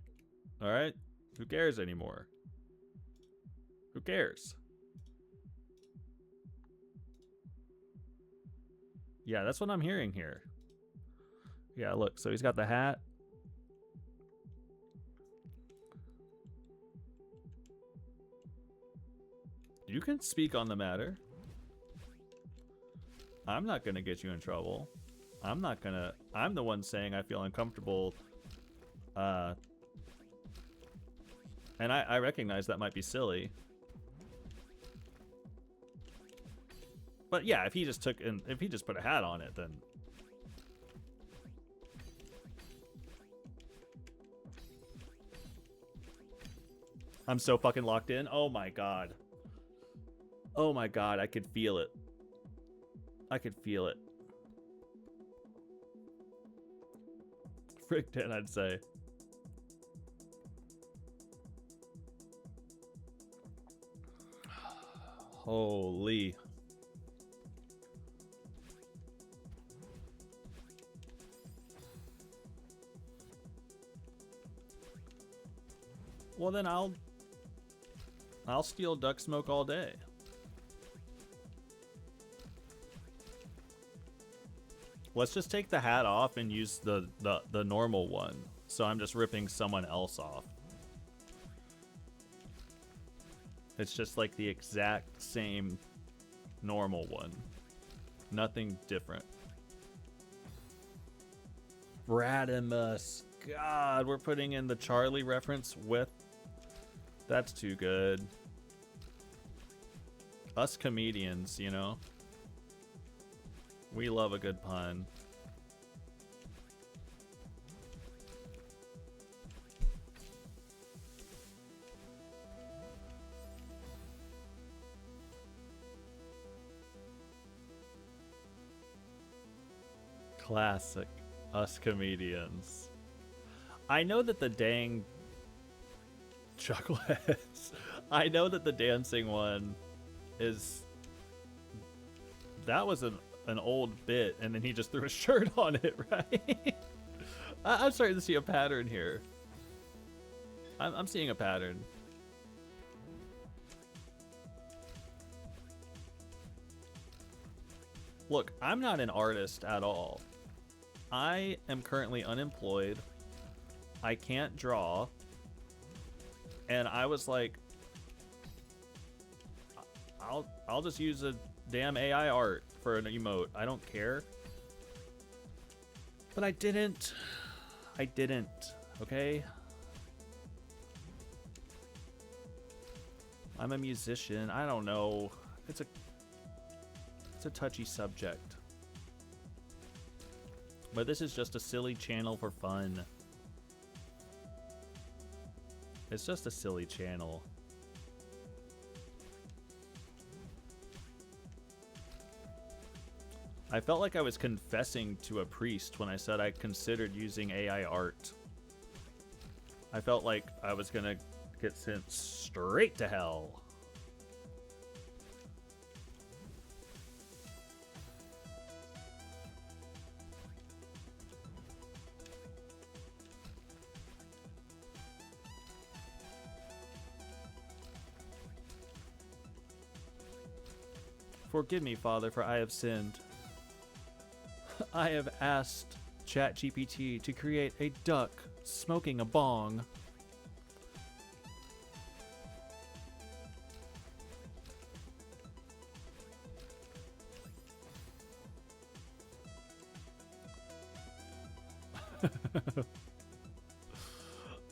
Alright? Who cares anymore? Who cares? Yeah, that's what I'm hearing here. Yeah, look, so he's got the hat. You can speak on the matter. I'm not gonna get you in trouble. I'm the one saying I feel uncomfortable. And I recognize that might be silly. But yeah, if he just put a hat on it, then I'm so fucking locked in. Oh my god. Oh my god, I could feel it. I could feel it. Frick 10, I'd say. Holy. Well, then I'll steal duck smoke all day. Let's just take the hat off and use the normal one. So I'm just ripping someone else off. It's just like the exact same normal one. Nothing different. Radimus. God, we're putting in the Charlie reference with... That's too good. Us comedians, you know? We love a good pun. Classic. Us comedians. I know that the dang chocolates. I know that the dancing one is... That was an old bit, and then he just threw a shirt on it, right? I'm starting to see a pattern here. I'm seeing a pattern. Look, I'm not an artist at all. I am currently unemployed. I can't draw. And I was like, I'll just use a damn AI art for an emote. I don't care. But I didn't. I didn't. Okay? I'm a musician. I don't know. It's a touchy subject. But this is just a silly channel for fun. It's just a silly channel. I felt like I was confessing to a priest when I said I considered using AI art. I felt like I was gonna get sent straight to hell. Forgive me, Father, for I have sinned. I have asked ChatGPT to create a duck smoking a bong.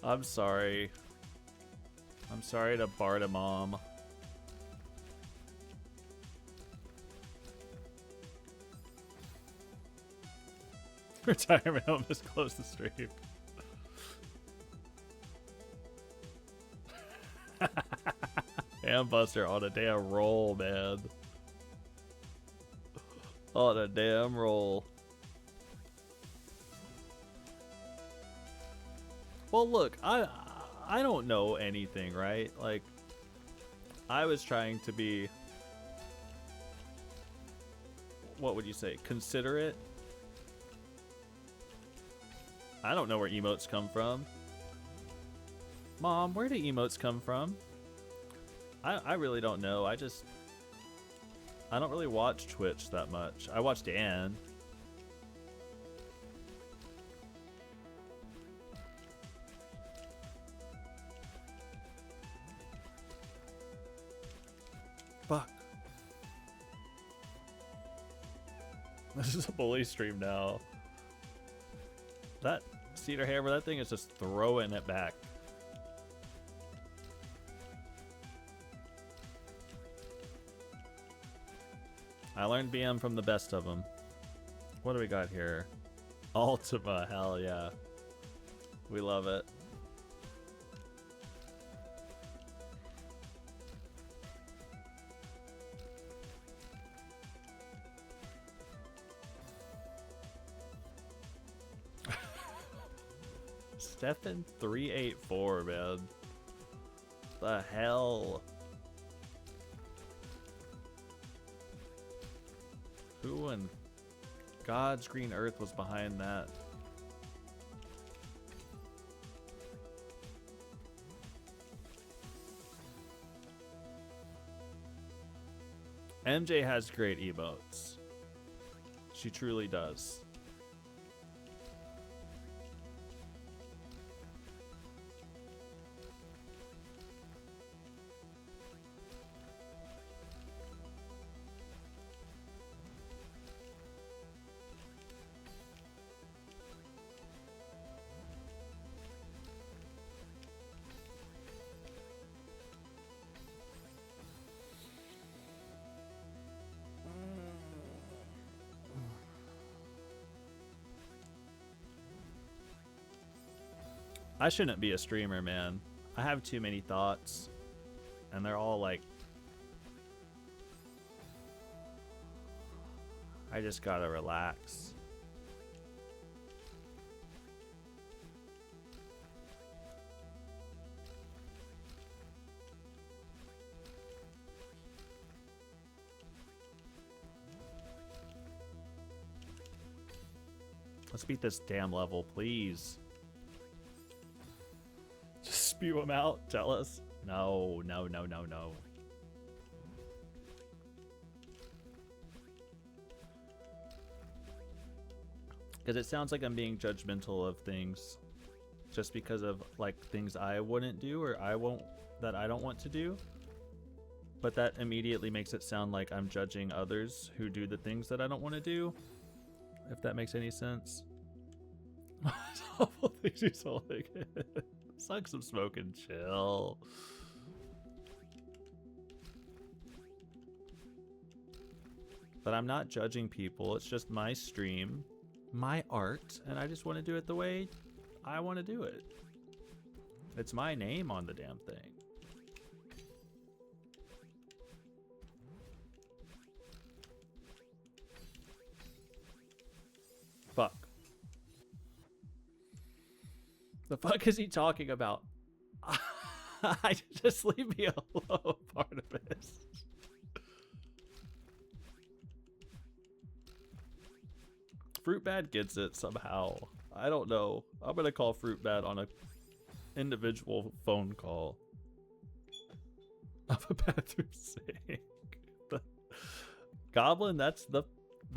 I'm sorry. I'm sorry to Bardamom. Retirement home just closed the stream. Hambuster on a damn roll, man. On a damn roll. Well, look, I don't know anything, right? Like, I was trying to be, what would you say, considerate? I don't know where emotes come from. Mom, where do emotes come from? I really don't know. I don't really watch Twitch that much. I watch Dan. Fuck. This is a bully stream now. That cedar hammer, that thing is just throwing it back. I learned BM from the best of them. What do we got here? Ultima, hell yeah. We love it. Stefan 384, man. The hell? Who in God's green earth was behind that? MJ has great emotes. She truly does. I shouldn't be a streamer, man. I have too many thoughts, and they're all like, I just gotta relax. Let's beat this damn level, please. Just spew them out, tell us. No, no, no, no, no. Because it sounds like I'm being judgmental of things just because of like things I wouldn't do or that I don't want to do. But that immediately makes it sound like I'm judging others who do the things that I don't want to do. If that makes any sense. Awful things you sold. Suck some smoke and chill. But I'm not judging people. It's just my stream, my art, and I just want to do it the way I want to do it. It's my name on the damn thing. Fuck. The fuck is he talking about? I just leave me alone, part of this. Fruit Bad gets it somehow. I don't know. I'm gonna call Fruit Bad on a individual phone call. Of a bathroom sink. Goblin, that's the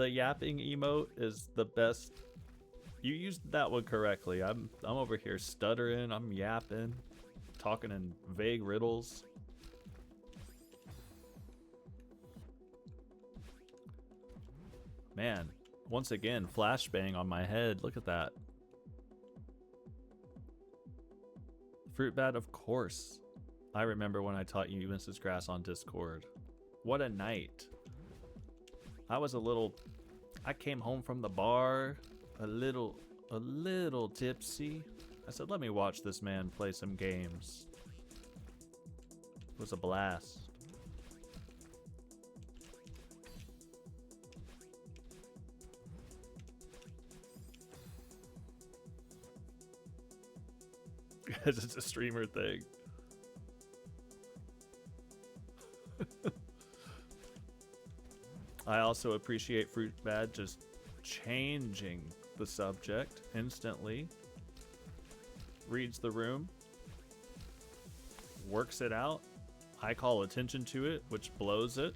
yapping emote is the best. You used that one correctly. I'm over here stuttering, I'm yapping, talking in vague riddles. Man, once again, flashbang on my head. Look at that. Fruit Bat, of course. I remember when I taught you Mrs. Grass on Discord. What a night. I came home from the bar, a little tipsy. I said, let me watch this man play some games. It was a blast. Because it's a streamer thing. I also appreciate Fruit Bad just changing the subject instantly. Reads the room. Works it out. I call attention to it, which blows it.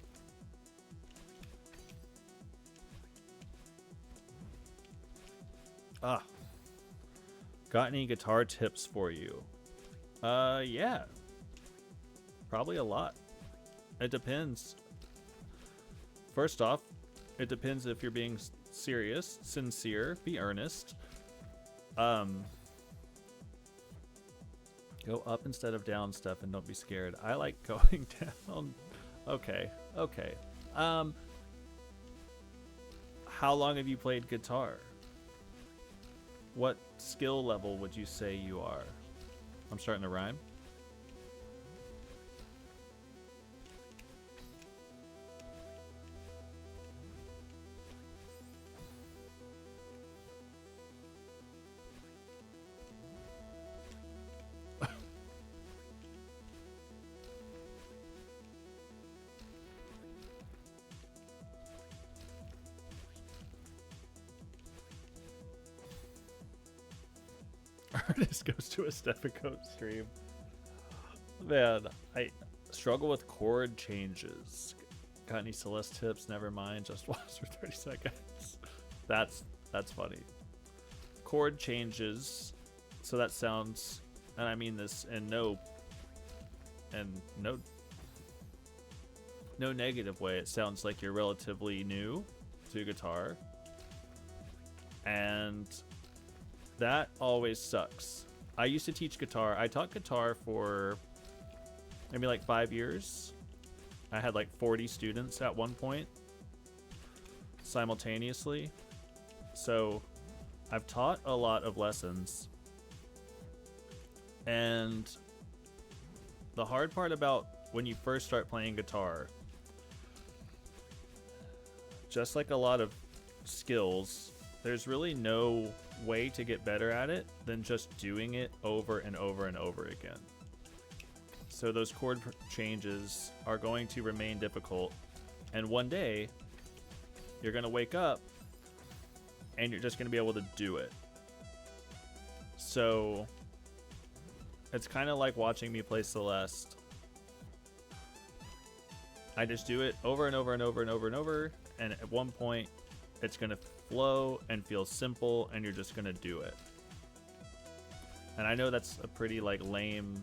Ah. Got any guitar tips for you? Yeah. Probably a lot. It depends. First off, it depends if you're being serious, sincere, be earnest. Go up instead of down, Steph, and don't be scared. I like going down. Okay. How long have you played guitar? What skill level would you say you are? I'm starting to rhyme. Ernest goes to a Stephacoat stream. Man, I struggle with chord changes. Got any Celeste tips? Never mind. Just watch for 30 seconds. That's funny. Chord changes. So that sounds, and I mean this in no negative way. It sounds like you're relatively new to guitar, and that always sucks. I used to teach guitar. I taught guitar for maybe like 5 years. I had like 40 students at one point simultaneously. So I've taught a lot of lessons. And the hard part about when you first start playing guitar, just like a lot of skills, there's really no way to get better at it than just doing it over and over and over again. So those chord changes are going to remain difficult, and one day you're going to wake up and you're just going to be able to do it. So it's kind of like watching me play Celeste. I just do it over and over and over and over and over, and at one point it's going to flow and feel simple, and you're just going to do it. And I know that's a pretty like lame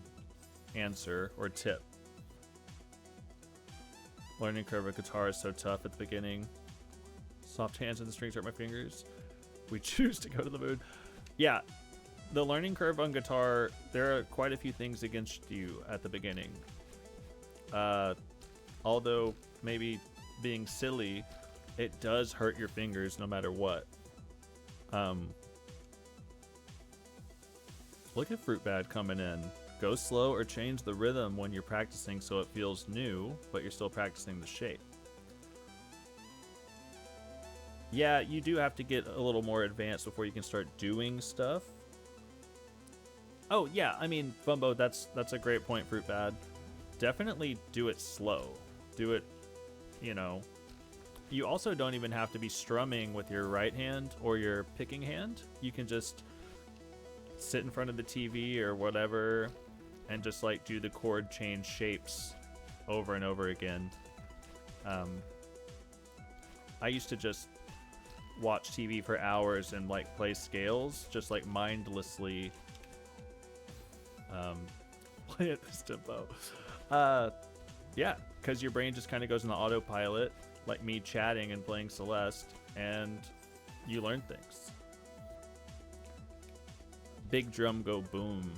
answer or tip. Learning curve of guitar is so tough at the beginning. Soft hands and the strings hurt my fingers. We choose to go to the moon. Yeah, the learning curve on guitar, there are quite a few things against you at the beginning. Although maybe being silly, it does hurt your fingers no matter what. Look at Fruit Bad coming in. Go slow or change the rhythm when you're practicing so it feels new, but you're still practicing the shape. Yeah, you do have to get a little more advanced before you can start doing stuff. Oh yeah, I mean, Fumbo, that's a great point, Fruit Bad. Definitely do it slow. Do it, you know. You also don't even have to be strumming with your right hand or your picking hand. You can just sit in front of the TV or whatever and just like do the chord change shapes over and over again. I used to just watch TV for hours and like play scales, just like mindlessly play at this tempo. Yeah, because your brain just kind of goes in the autopilot, like me chatting and playing Celeste, and you learn things. Big drum go boom.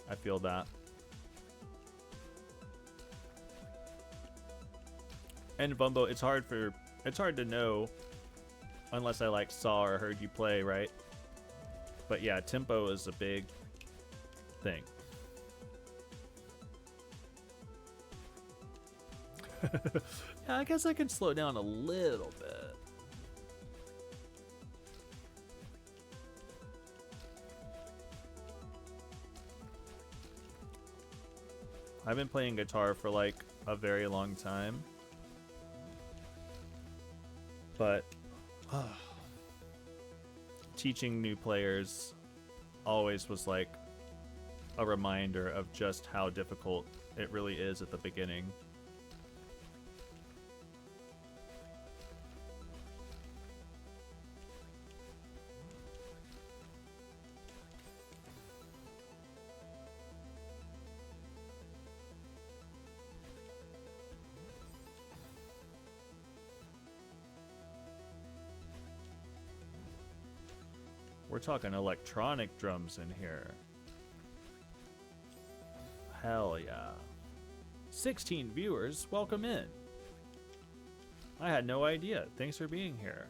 I feel that. And Bumbo, it's hard to know unless I like saw or heard you play, right? But yeah, tempo is a big thing. Yeah, I guess I can slow down a little bit. I've been playing guitar for like a very long time. But teaching new players always was like a reminder of just how difficult it really is at the beginning. We're talking electronic drums in here. Hell yeah. 16 viewers, welcome in. I had no idea. Thanks for being here.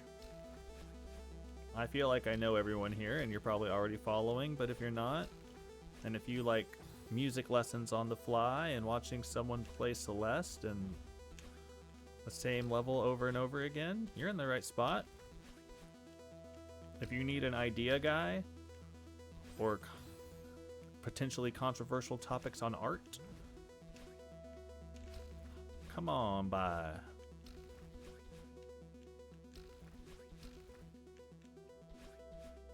I feel like I know everyone here and you're probably already following, but if you're not, and if you like music lessons on the fly and watching someone play Celeste and the same level over and over again, you're in the right spot. If you need an idea guy or potentially controversial topics on art, come on by.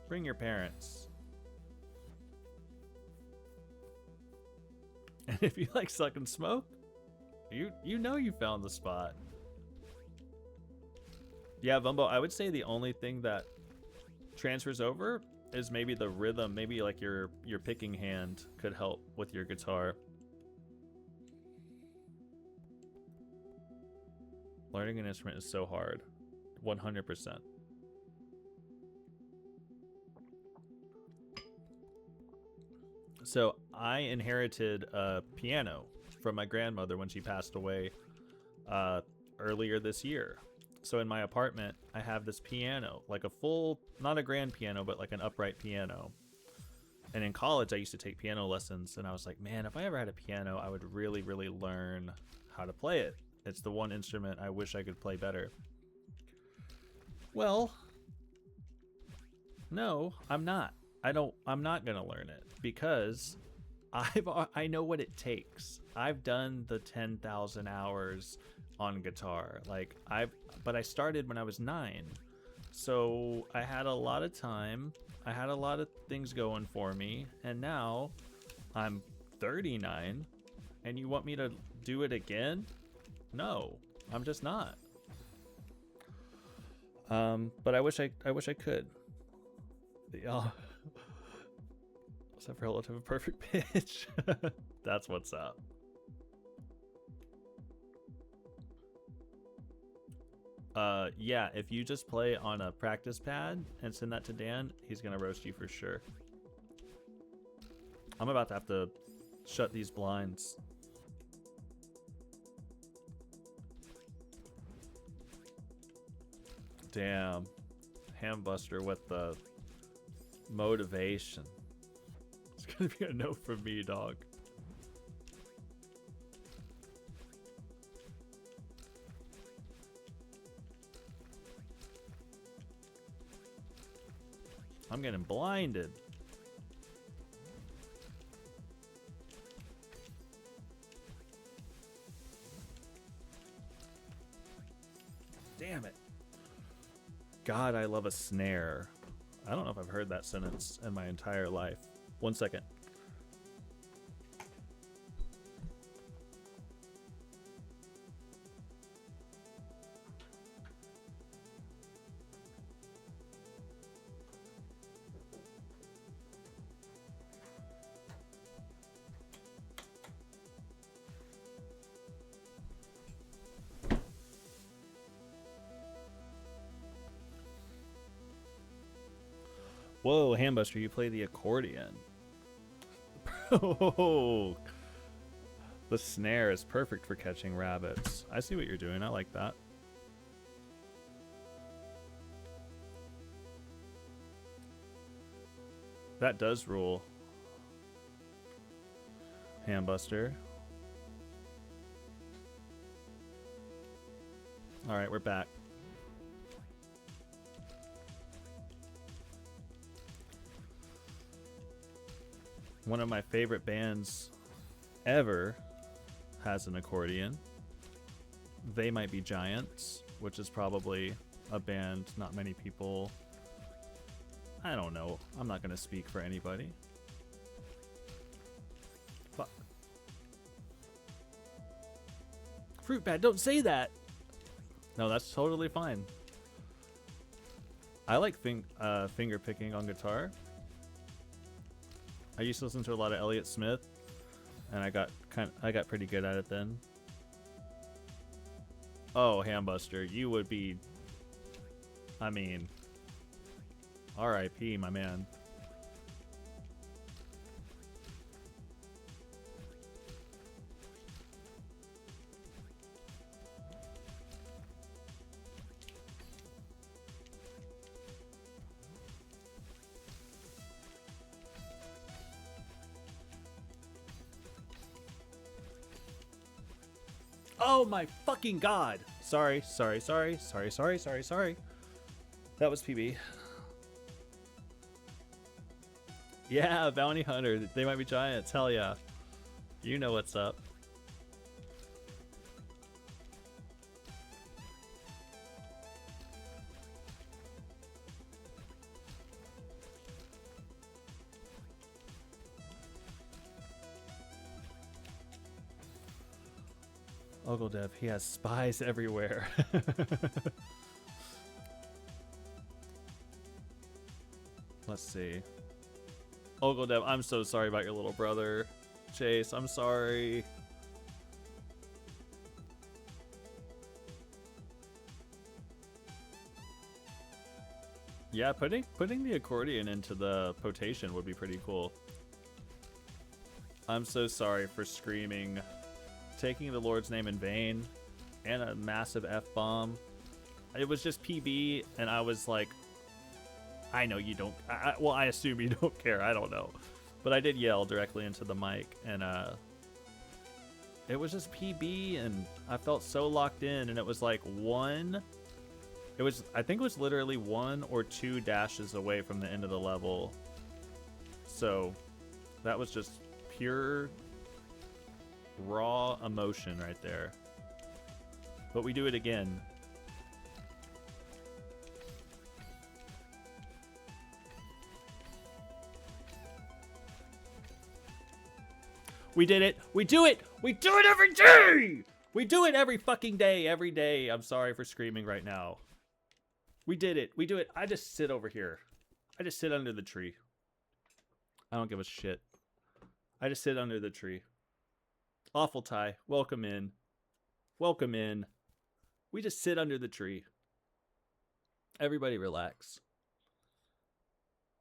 Bring your parents. And if you like sucking smoke, you know you found the spot. Yeah, Vumbo, I would say the only thing that transfers over is maybe the rhythm. Maybe like your picking hand could help with your guitar. Learning an instrument is so hard. 100%. So I inherited a piano from my grandmother when she passed away earlier this year. So in my apartment, I have this piano, like a full, not a grand piano, but like an upright piano. And in college, I used to take piano lessons, and I was like, man, if I ever had a piano, I would really, really learn how to play it. It's the one instrument I wish I could play better. Well, no, I'm not. I'm not gonna learn it because I know what it takes. I've done the 10,000 hours on guitar. But I started when I was 9. So I had a lot of time. I had a lot of things going for me, and now I'm 39 and you want me to do it again? No, I'm just not. But I wish I could. Yeah. Except for relative of perfect pitch. That's what's up. Yeah, if you just play on a practice pad and send that to Dan, he's gonna roast you for sure. I'm about to have to shut these blinds. Damn. Hambuster with the motivation. It's gonna be a no from me, dog. I'm getting blinded. Damn it. God, I love a snare. I don't know if I've heard that sentence in my entire life. 1 second. Whoa, Hambuster, you play the accordion. Oh, the snare is perfect for catching rabbits. I see what you're doing. I like that. That does rule. Hambuster. Alright, we're back. One of my favorite bands ever has an accordion. They Might Be Giants, which is probably a band not many people... I don't know. I'm not going to speak for anybody. Fuck. Fruit Bat, don't say that! No, that's totally fine. I like finger picking on guitar. I used to listen to a lot of Elliott Smith, and I got pretty good at it then. Oh, Hambuster, you would be... I mean... R.I.P., my man. Oh my fucking god! Sorry. That was PB. Yeah, Bounty Hunter. They Might Be Giants. Hell yeah. You know what's up. Ogledev, he has spies everywhere. Let's see. Ogledev, I'm so sorry about your little brother. Chase, I'm sorry. Yeah, putting the accordion into the potation would be pretty cool. I'm so sorry for screaming, taking the Lord's name in vain, and a massive F-bomb. It was just PB, and I was like, I know you don't, well, I assume you don't care, I don't know. But I did yell directly into the mic, and it was just PB, and I felt so locked in, and it was like I think it was literally 1 or 2 dashes away from the end of the level. So that was just pure raw emotion right there. But we do it again. We did it. We do it. We do it every day. We do it every fucking day. Every day. I'm sorry for screaming right now. We did it. We do it. I just sit over here. I just sit under the tree. I don't give a shit. I just sit under the tree. Awful Ty, welcome in. Welcome in. We just sit under the tree. Everybody relax.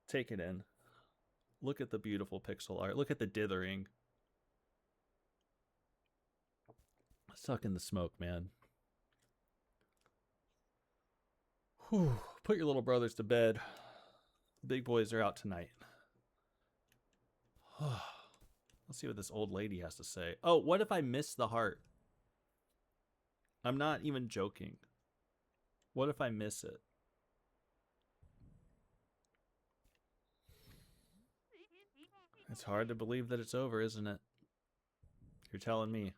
Take it in. Look at the beautiful pixel art. Look at the dithering. Suck in the smoke, man. Whew. Put your little brothers to bed. The big boys are out tonight. Let's see what this old lady has to say. Oh, what if I miss the heart? I'm not even joking. What if I miss it? It's hard to believe that it's over, isn't it? You're telling me.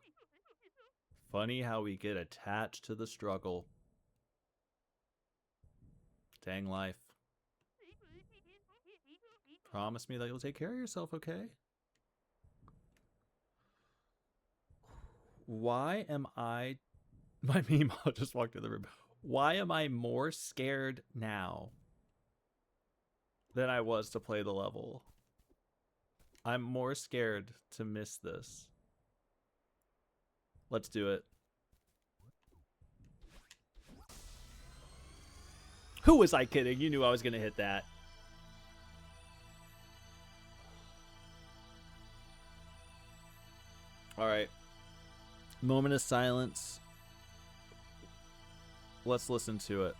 Funny how we get attached to the struggle. Dang life. Promise me that you'll take care of yourself, okay? Why am I... My meme just walked in the room. Why am I more scared now than I was to play the level? I'm more scared to miss this. Let's do it. Who was I kidding? You knew I was going to hit that. All right. Moment of silence. Let's listen to it.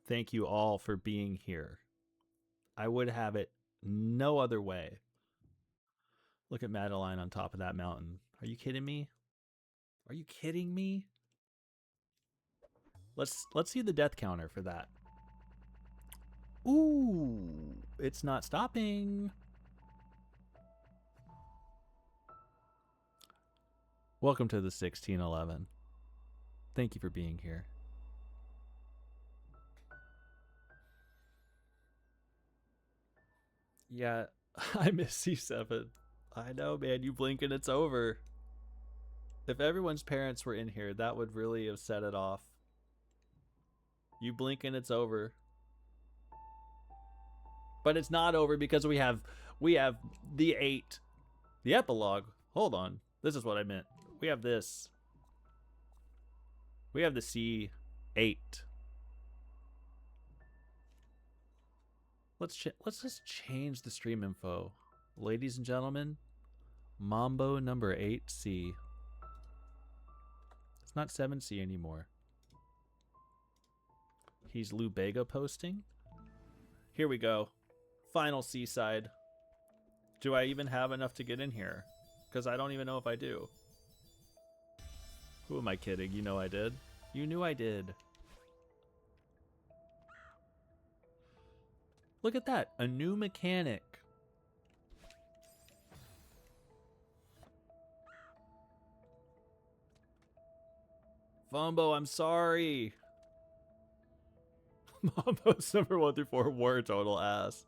Thank you all for being here. I would have it no other way. Look at Madeline on top of that mountain. Are you kidding me? Are you kidding me? Let's see the death counter for that. Ooh, it's not stopping. Welcome to the 1611. Thank you for being here. Yeah, I miss C7. I know, man. You blink and it's over. If everyone's parents were in here, that would really have set it off. You blink and it's over. But it's not over because we have the 8. The epilogue. Hold on. This is what I meant. We have this. We have the C8. Let's just change the stream info. Ladies and gentlemen, Mambo number 8C. It's not 7C anymore. He's Lou Bega posting. Here we go. Final Seaside. Do I even have enough to get in here? Because I don't even know if I do. Who am I kidding? You know I did. You knew I did. Look at that. A new mechanic. Fumbo, I'm sorry. Mombos number 1 through 4 were total ass.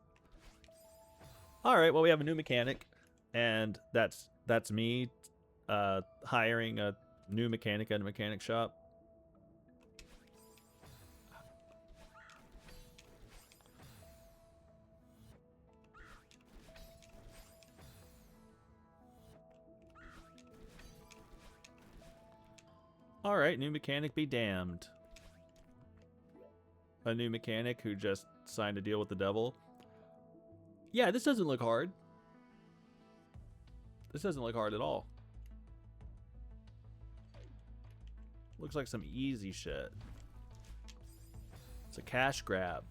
Alright, well we have a new mechanic. And that's me hiring a new mechanic at a mechanic shop. Alright, new mechanic be damned. A new mechanic who just signed a deal with the devil. Yeah, this doesn't look hard. This doesn't look hard at all. Looks like some easy shit. It's a cash grab.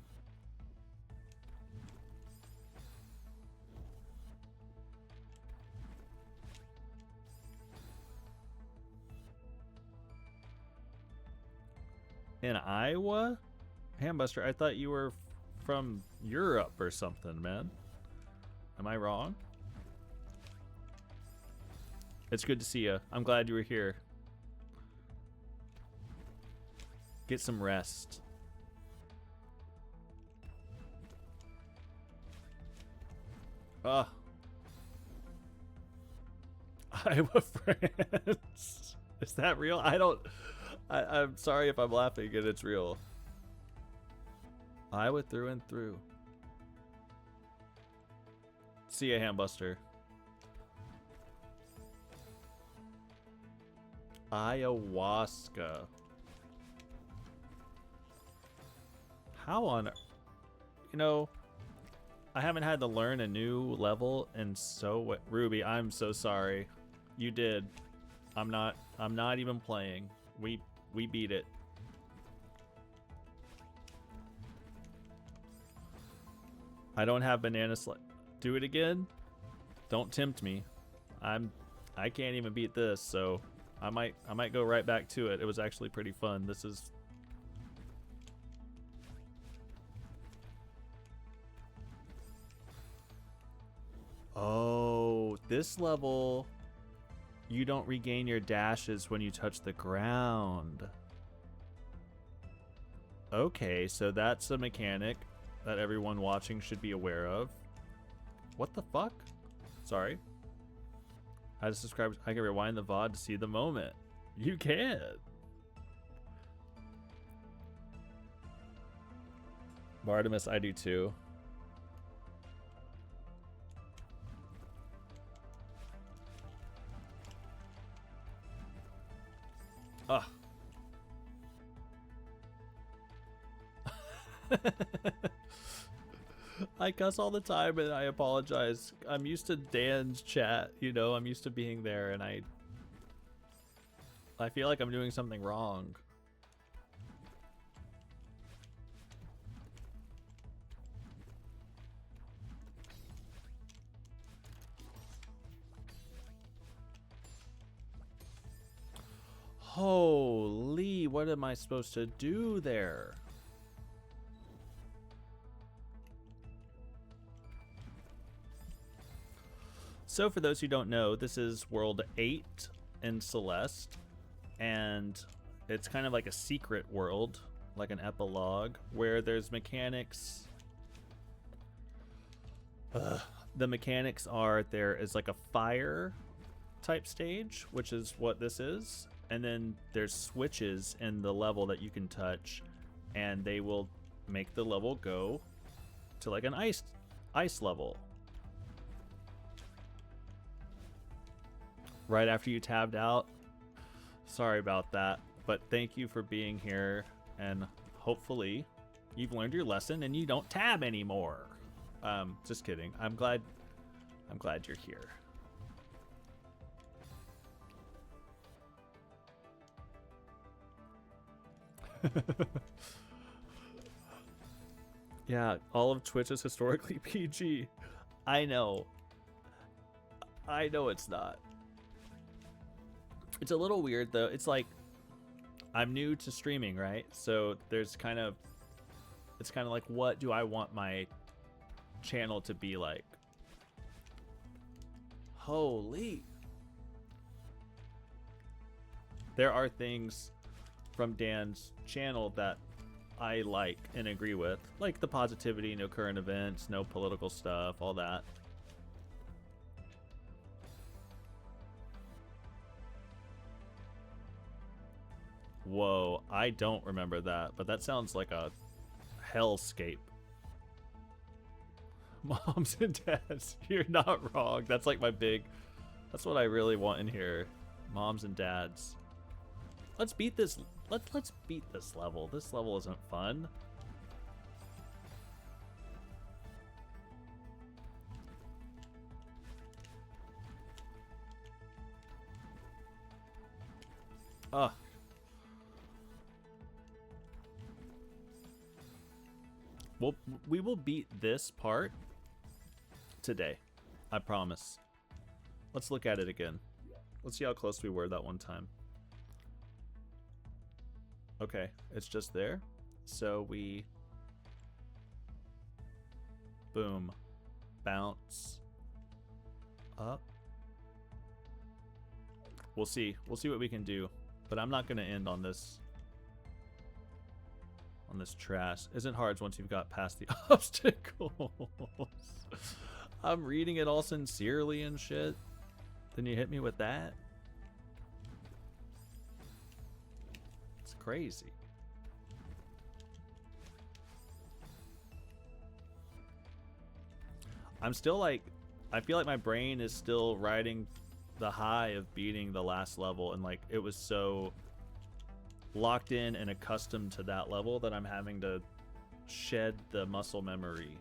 In Iowa? Hambuster, I thought you were from Europe or something, man. Am I wrong? It's good to see you. I'm glad you were here. Get some rest. Ugh. Iowa, France. Is that real? I'm sorry if I'm laughing and it's real. Iowa through and through. See ya, Hambuster. Ayahuasca. How on... You know, I haven't had to learn a new level and so... Ruby, I'm so sorry. You did. I'm not even playing. We beat it. I don't have banana slide. Do it again? Don't tempt me. I can't even beat this, so I might go right back to it. It was actually pretty fun. This is... Oh, this level, you don't regain your dashes when you touch the ground. Okay, so that's a mechanic that everyone watching should be aware of. What the fuck? Sorry. I just described. I can rewind the VOD to see the moment. You can. Bartimus, I do too. Ugh. I cuss all the time and I apologize. I'm used to Dan's chat, you know, I'm used to being there and I feel like I'm doing something wrong. Holy, what am I supposed to do there? So for those who don't know, this is World 8 in Celeste, and it's kind of like a secret world, like an epilogue, where there's mechanics. The mechanics are, there is like a fire type stage, which is what this is, and then there's switches in the level that you can touch, and they will make the level go to like an ice level. Right after you tabbed out. Sorry about that, but thank you for being here, and hopefully you've learned your lesson and you don't tab anymore. Just kidding. I'm glad you're here. Yeah, all of Twitch is historically PG. I know it's not. It's a little weird though. It's like, I'm new to streaming, right? So there's it's kind of like, what do I want my channel to be like? Holy. There are things from Dan's channel that I like and agree with. Like the positivity, no current events, no political stuff, all that. Whoa, I don't remember that, but that sounds like a hellscape. Moms and dads, you're not wrong. That's like my big, that's what I really want in here. Moms and dads. Let's beat this. Let's beat this level. This level isn't fun. Ugh. Well, we will beat this part today. I promise. Let's look at it again. Let's see how close we were that one time. Okay, it's just there. So we... Boom. Bounce. Up. We'll see. We'll see what we can do. But I'm not going to end on this... on this trash. Isn't hard once you've got past the obstacles. I'm reading it all sincerely and shit. Then you hit me with that? It's crazy. I'm still like, I feel like my brain is still riding the high of beating the last level, and like it was so locked in and accustomed to that level that I'm having to shed the muscle memory.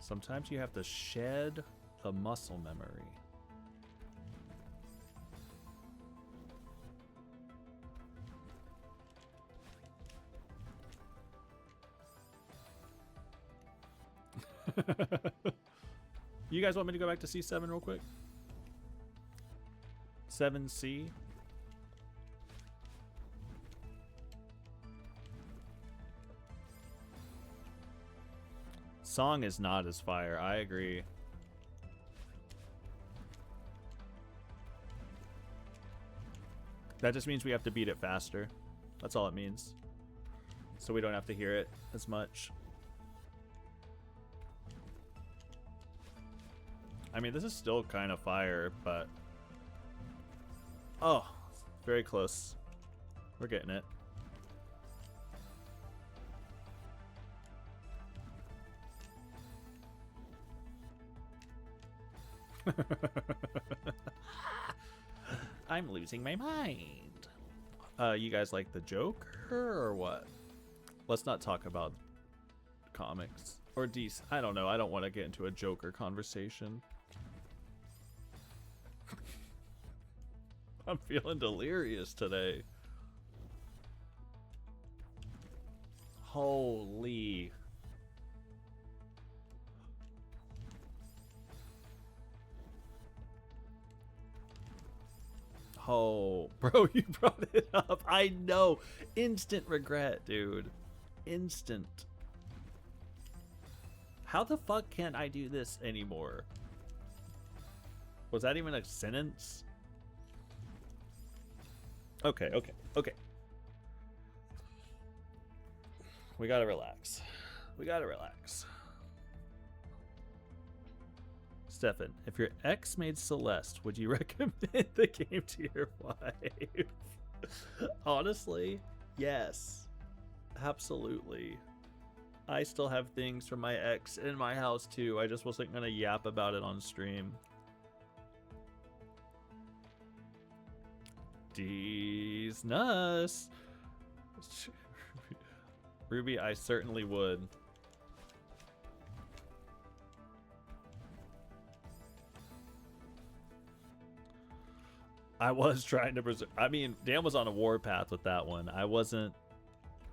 Sometimes you have to shed the muscle memory. You guys want me to go back to C7 real quick? 7C. Song is not as fire. I agree. That just means we have to beat it faster. That's all it means. So we don't have to hear it as much. I mean, this is still kind of fire, but... Oh, very close. We're getting it. I'm losing my mind. You guys like the Joker or what? Let's not talk about comics or DC. I don't know. I don't want to get into a Joker conversation. I'm feeling delirious today. Holy. Oh, bro, you brought it up. I know. Instant regret, dude. Instant. How the fuck can't I do this anymore? Was that even a sentence? Okay. We gotta relax. Stefan, if your ex made Celeste, would you recommend the game to your wife? Honestly, yes. Absolutely. I still have things from my ex in my house too. I just wasn't gonna yap about it on stream. D's nuts. Ruby, I certainly would. I was trying to preserve. I mean, Dan was on a warpath with that one. I wasn't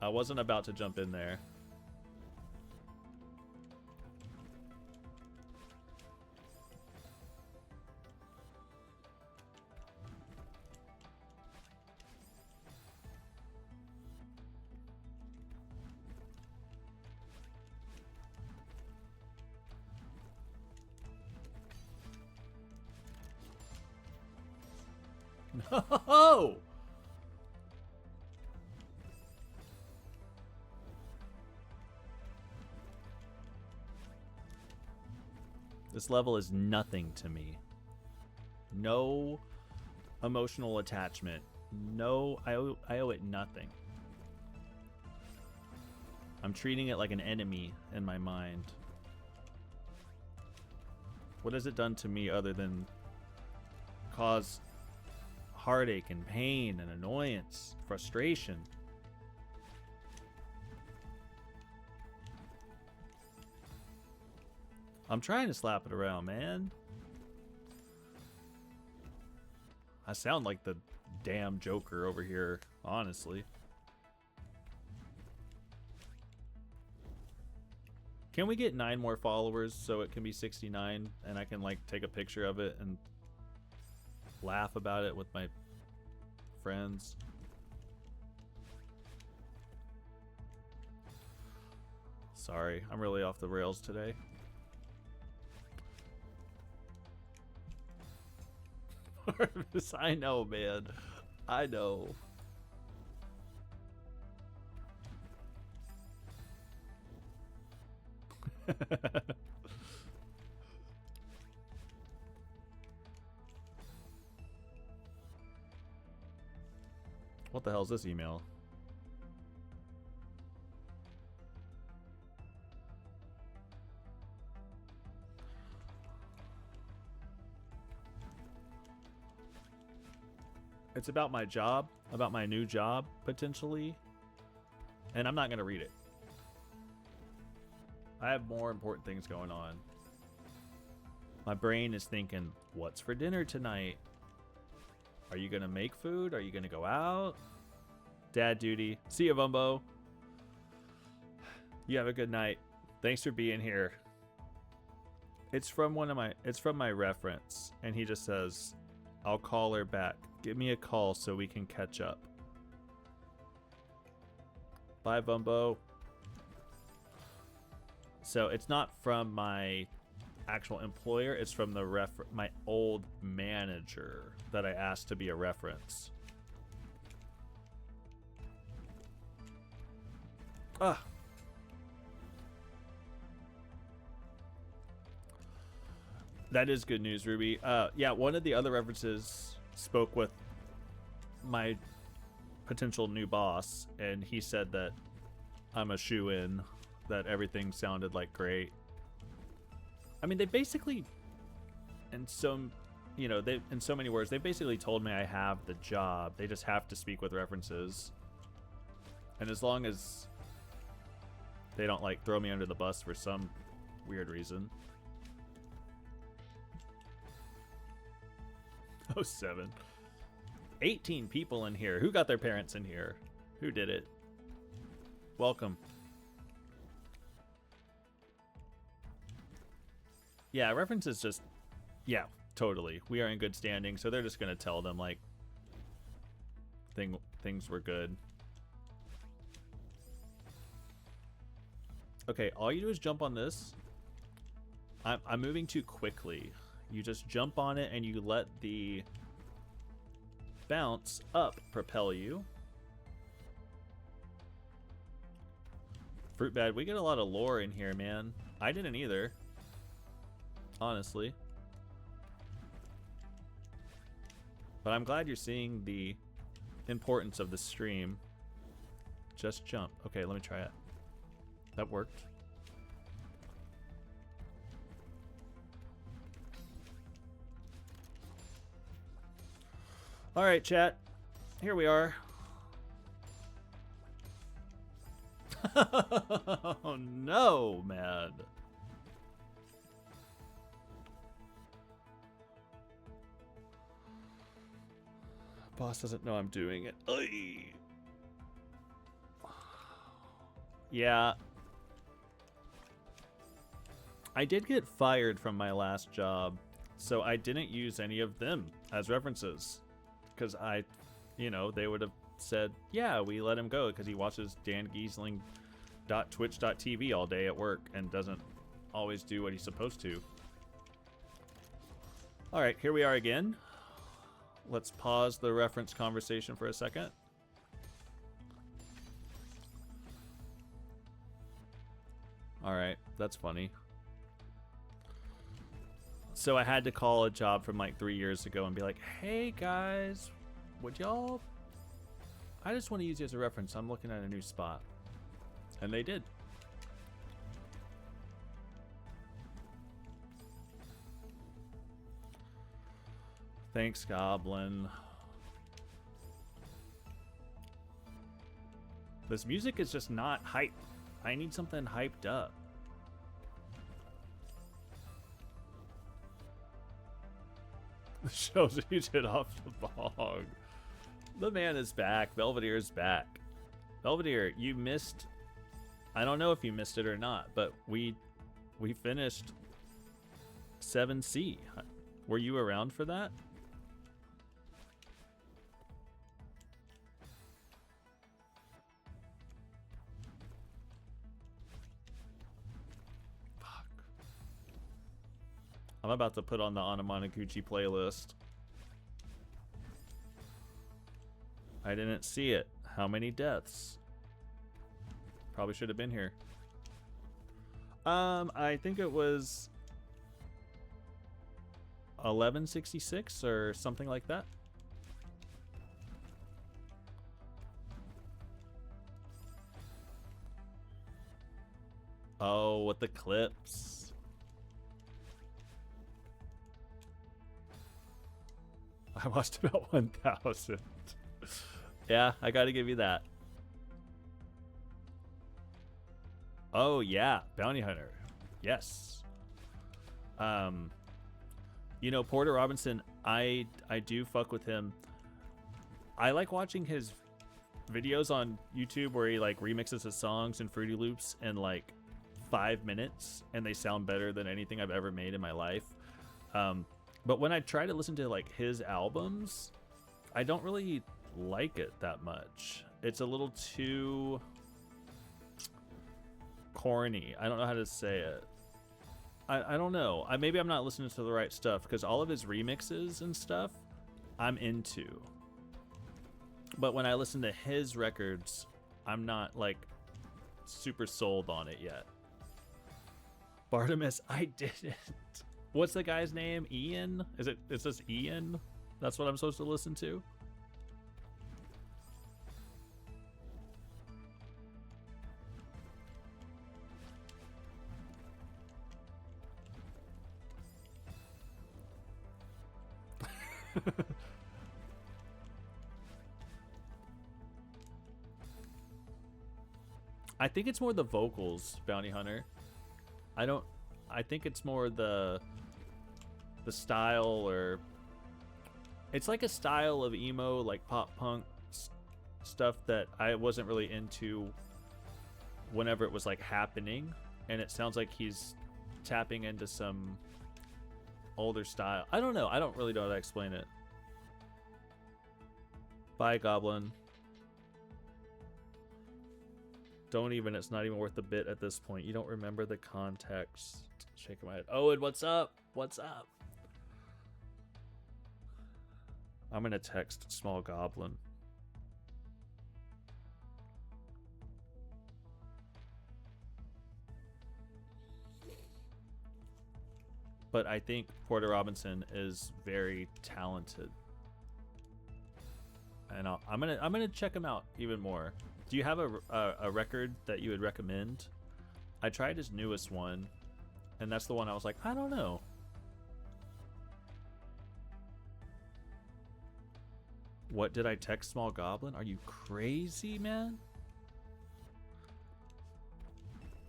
about to jump in there. Oh! This level is nothing to me. No emotional attachment. No, I owe it nothing. I'm treating it like an enemy in my mind. What has it done to me other than cause heartache and pain and annoyance, frustration? I'm trying to slap it around, man. I sound like the damn Joker over here, honestly. Can we get 9 more followers so it can be 69 and I can like take a picture of it and laugh about it with my friends? Sorry, I'm really off the rails today. I know, man. I know. What the hell is this email? It's about my job, about my new job, potentially. And I'm not going to read it. I have more important things going on. My brain is thinking, what's for dinner tonight? Are you going to make food? Are you going to go out? Dad duty. See you, Vumbo. You have a good night. Thanks for being here. It's from my reference. And he just says, I'll call her back. Give me a call so we can catch up. Bye, Vumbo. So it's not from my actual employer. It's from the my old manager that I asked to be a reference. Ah. That is good news, Ruby. Yeah, one of the other references spoke with my potential new boss, and he said that I'm a shoo-in, that everything sounded like great. I mean, they basically, in so many words, they basically told me I have the job. They just have to speak with references. And as long as they don't like throw me under the bus for some weird reason. 07. 18 people in here. Who got their parents in here? Who did it? Welcome. Yeah, references just... Yeah, totally. We are in good standing, so they're just going to tell them, like, things were good. Okay, all you do is jump on this. I'm moving too quickly. You just jump on it and you let the bounce up propel you. Fruit bad. We get a lot of lore in here, man. I didn't either. Honestly. But I'm glad you're seeing the importance of the stream. Just jump. Okay, let me try it. That worked. All right, chat. Here we are. Oh no, man. Boss doesn't know I'm doing it. Oy. Yeah. I did get fired from my last job, so I didn't use any of them as references. Because they would have said, yeah, we let him go because he watches dangiesling.twitch.tv all day at work and doesn't always do what he's supposed to. All right, here we are again. Let's pause the reference conversation for a second. Alright, that's funny. So I had to call a job from like 3 years ago and be like, hey guys, would y'all... I just want to use you as a reference. I'm looking at a new spot. And they did. Thanks, Goblin. This music is just not hype. I need something hyped up. The shows you did off the bog. The man is back. Belvedere's back. Belvedere, you missed... I don't know if you missed it or not, but we finished 7C. Were you around for that? I'm about to put on the Anamanaguchi playlist. I didn't see it. How many deaths? Probably should have been here. I think it was 1166 or something like that. Oh, with the clips. I watched about 1,000. Yeah, I gotta give you that. Oh yeah, Bounty Hunter. Yes. You know, Porter Robinson, I do fuck with him. I like watching his videos on YouTube where he like remixes his songs in Fruity Loops in like 5 minutes and they sound better than anything I've ever made in my life. But when I try to listen to like his albums, I don't really like it that much. It's a little too corny. I don't know how to say it. I don't know. Maybe I'm not listening to the right stuff because all of his remixes and stuff I'm into. But when I listen to his records, I'm not like super sold on it yet. Bartimus, I didn't. What's the guy's name? Ian? Is this Ian? That's what I'm supposed to listen to? I think it's more the vocals, Bounty Hunter. I think it's more the style, or it's like a style of emo, like pop punk stuff that I wasn't really into whenever it was like happening, and it sounds like he's tapping into some older style. I don't know. I don't really know how to explain it. Bye, Goblin. Don't even, it's not even worth the bit at this point. You don't remember the context. Shaking my head. Owen, what's up? What's up? I'm gonna text Small Goblin. But I think Porter Robinson is very talented, and I'm gonna check him out even more. Do you have a record that you would recommend? I tried his newest one, and that's the one I was like, I don't know. What did I text Small Goblin? Are you crazy, man?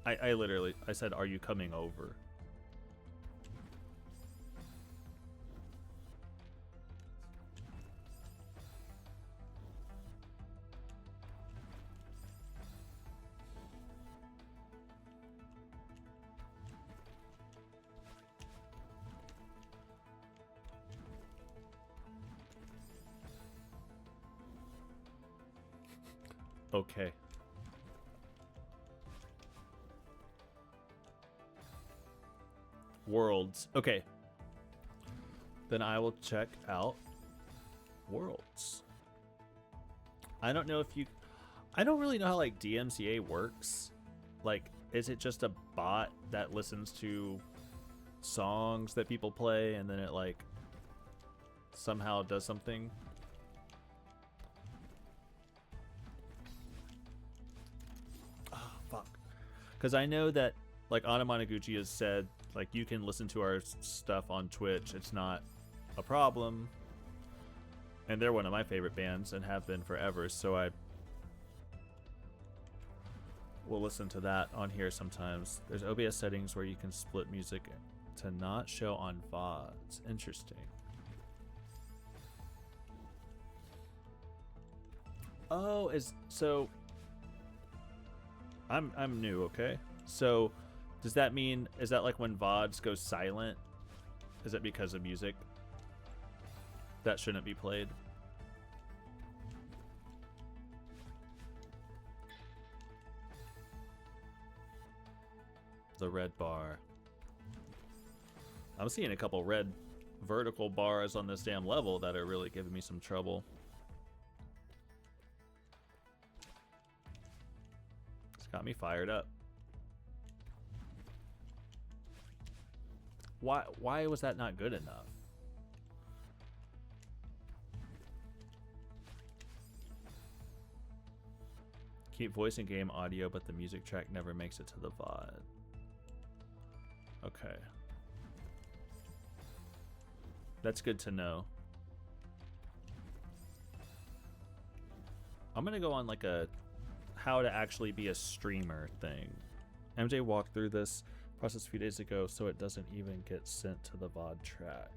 I literally, I said, are you coming over? Okay. Worlds. Okay. Then I will check out Worlds. I don't know if you... I don't really know how, like, DMCA works. Like, is it just a bot that listens to songs that people play and then it, like, somehow does something? Oh, fuck. Because I know that, like, Anamanaguchi has said, like, you can listen to our stuff on Twitch. It's not a problem. And they're one of my favorite bands and have been forever, so I will listen to that on here sometimes. There's OBS settings where you can split music to not show on VODs. Interesting. Oh, so I'm new, okay? So does that mean, is that like when VODs go silent? Is it because of music that shouldn't be played? The red bar. I'm seeing a couple red vertical bars on this damn level that are really giving me some trouble. It's got me fired up. Why was that not good enough? Keep voice and game audio, but the music track never makes it to the VOD. Okay. That's good to know. I'm gonna go on like a how to actually be a streamer thing. MJ walked through this process a few days ago, so it doesn't even get sent to the VOD track.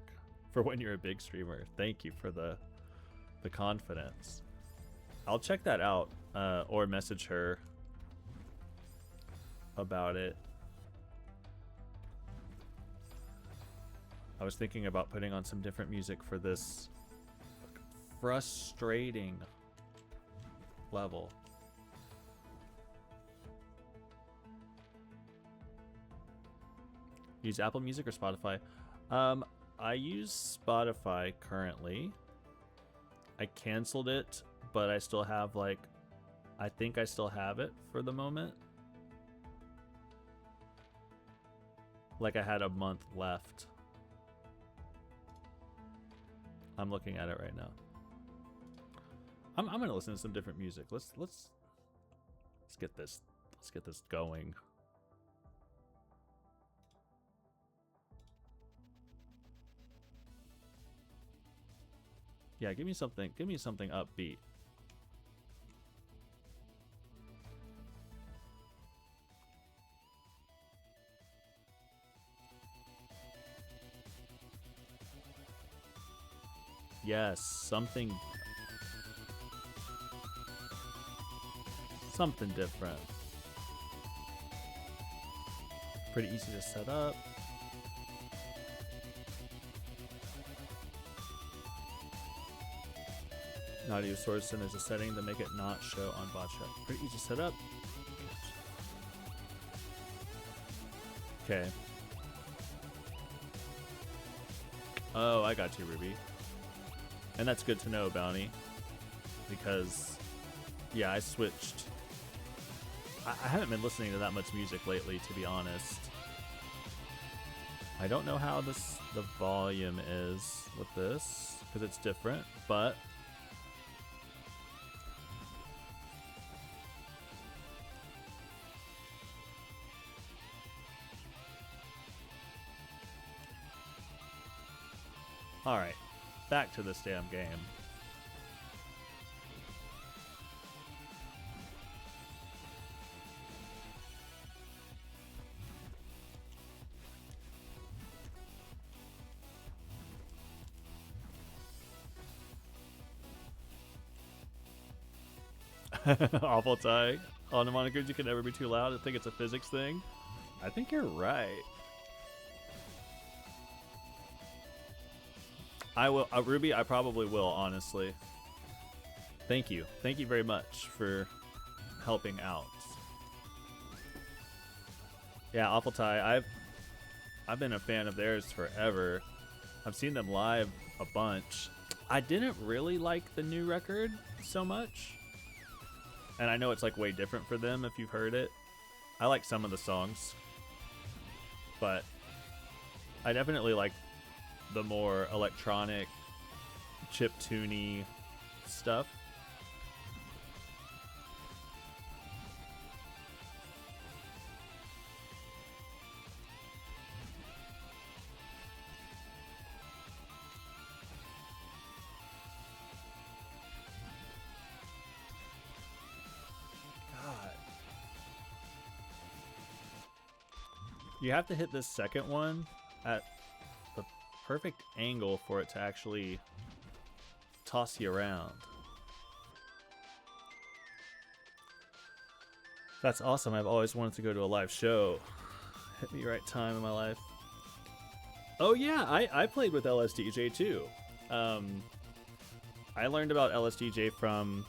For when you're a big streamer. Thank you for the confidence. I'll check that out, or message her about it. I was thinking about putting on some different music for this frustrating level. Use Apple Music or Spotify? I use Spotify currently. I canceled it, but I still have, like, I think I still have it for the moment. Like I had a month left. I'm looking at it right now. I'm gonna listen to some different music. Let's get this going. Yeah, give me something upbeat. Yes, something different. Pretty easy to set up. Audio source, and there's a setting to make it not show on bot chat. Pretty easy to set up. Okay. Oh, I got you, Ruby. And that's good to know, Bounty. Because, yeah, I switched. I haven't been listening to that much music lately, to be honest. I don't know how the volume is with this, because it's different, but alright, back to this damn game. Awful tie. On the monikers, you can never be too loud. I think it's a physics thing. I think you're right. I will, Ruby, I probably will, honestly. Thank you. Thank you very much for helping out. Yeah, Awful Tie, I've been a fan of theirs forever. I've seen them live a bunch. I didn't really like the new record so much. And I know it's like way different for them if you've heard it. I like some of the songs. But I definitely like the more electronic, chiptune-y stuff. You have to hit this second one at the perfect angle for it to actually toss you around. That's awesome. I've always wanted to go to a live show. Hit me right time in my life. Oh yeah, I played with LSDJ too. I learned about LSDJ from,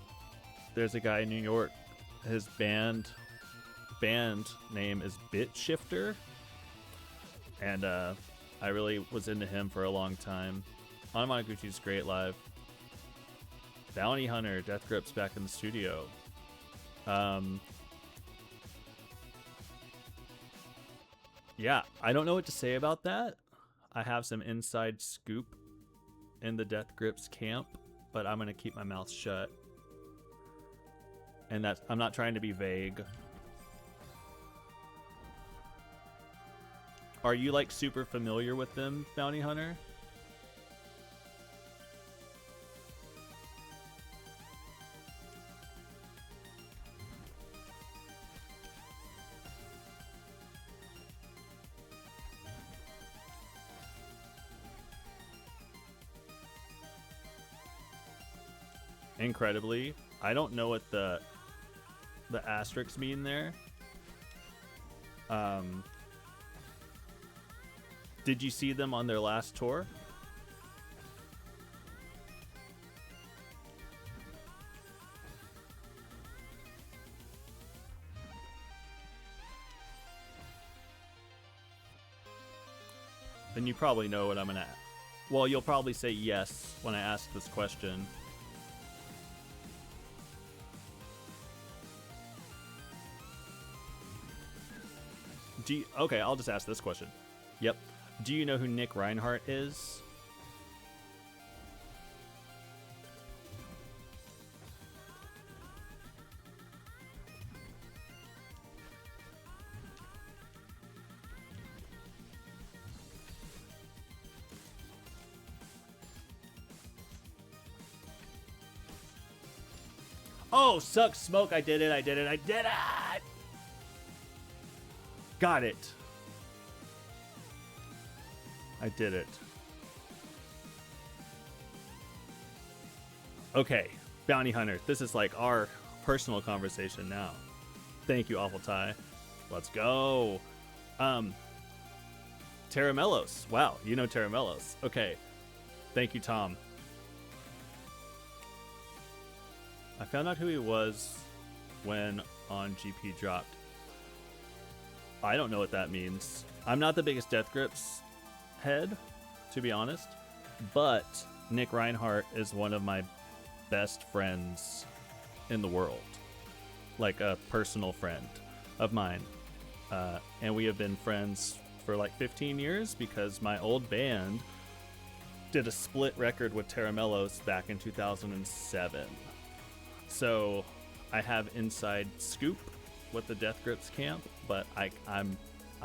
there's a guy in New York, his band name is Bit Shifter. And I really was into him for a long time. Anamanaguchi's great live. Bounty Hunter, Death Grips back in the studio. Yeah, I don't know what to say about that. I have some inside scoop in the Death Grips camp, but I'm gonna keep my mouth shut. And that's, I'm not trying to be vague. Are you like super familiar with them, Bounty Hunter? Incredibly, I don't know what the asterisks mean there. Did you see them on their last tour? Then you probably know what I'm gonna. Well, you'll probably say yes when I ask this question. Okay, I'll just ask this question. Yep. Do you know who Nick Reinhardt is? Oh, suck smoke. I did it. I did it. I did it. Got it. I did it. Okay, Bounty Hunter. This is like our personal conversation now. Thank you, Awful Tie. Let's go. Taramellos. Wow, you know Taramellos. Okay. Thank you, Tom. I found out who he was when On GP dropped. I don't know what that means. I'm not the biggest Death Grips head, to be honest, but Nick Reinhardt is one of my best friends in the world, like a personal friend of mine, and we have been friends for like 15 years because my old band did a split record with Taramellos back in 2007. So I have inside scoop with the Death Grips camp, but I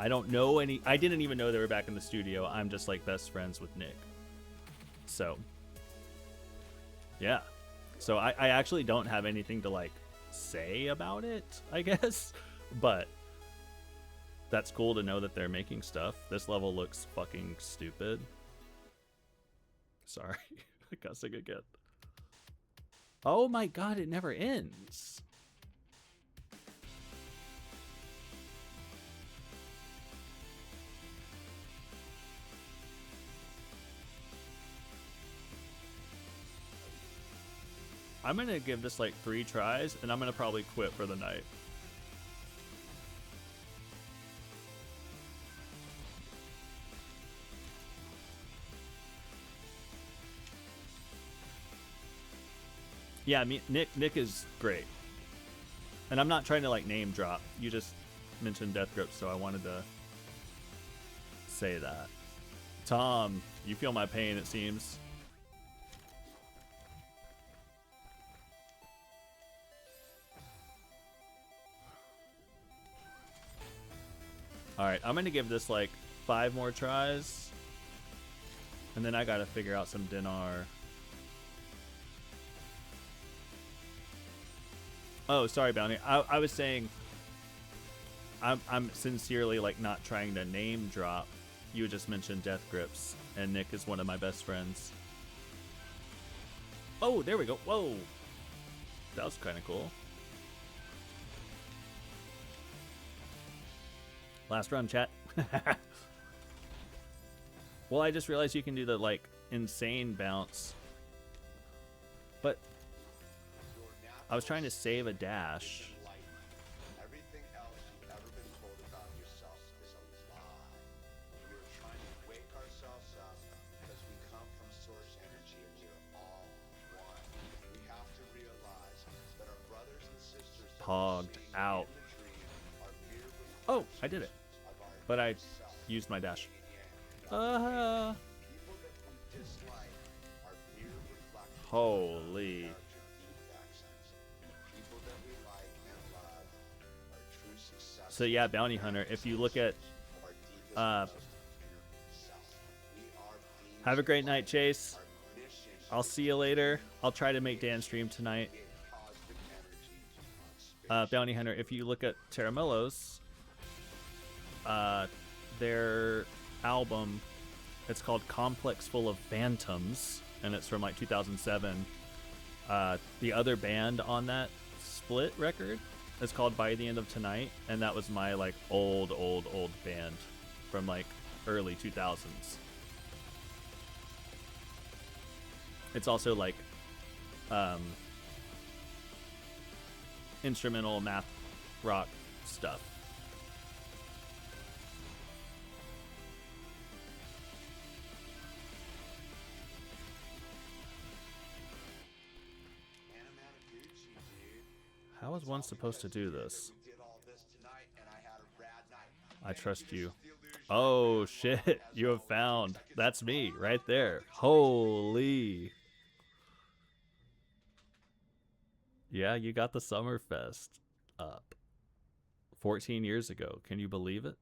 don't know any. I didn't even know they were back in the studio. I'm just like best friends with Nick. So, yeah. So I actually don't have anything to like say about it, I guess. But that's cool to know that they're making stuff. This level looks fucking stupid. Sorry. Cussing again. Oh my god, it never ends. I'm gonna give this like 3 tries, and I'm gonna probably quit for the night. Yeah, Nick is great. And I'm not trying to like name drop. You just mentioned Death Grip, so I wanted to say that. Tom, you feel my pain, it seems. Alright, I'm gonna give this like 5 more tries. And then I gotta figure out some dinar. Oh, sorry, Bounty. I was saying I'm sincerely like not trying to name drop. You just mentioned Death Grips, and Nick is one of my best friends. Oh, there we go. Whoa. That was kind of cool. Last run, chat. Well, I just realized you can do the like insane bounce. But I was trying to save a dash. Everything else you've ever been told about yourself is a lie. We're trying to wake ourselves up because we come from source energy and we're all one. We have to realize that our brothers and sisters Pogged out. Oh, I did it. But I used my dash. Holy. So yeah, Bounty Hunter, if you look at have a great night, Chase. I'll see you later. I'll try to make Dan stream tonight. Bounty Hunter, if you look at Terramellos, their album, it's called Complex Full of Phantoms, and it's from like 2007. The other band on that split record is called By the End of Tonight, and that was my like old band from like early 2000s. It's also like instrumental math rock stuff. How is one supposed to do this? I trust you. Oh shit, you have found. That's me right there. Holy. Yeah, you got the Summerfest up 14 years ago. Can you believe it?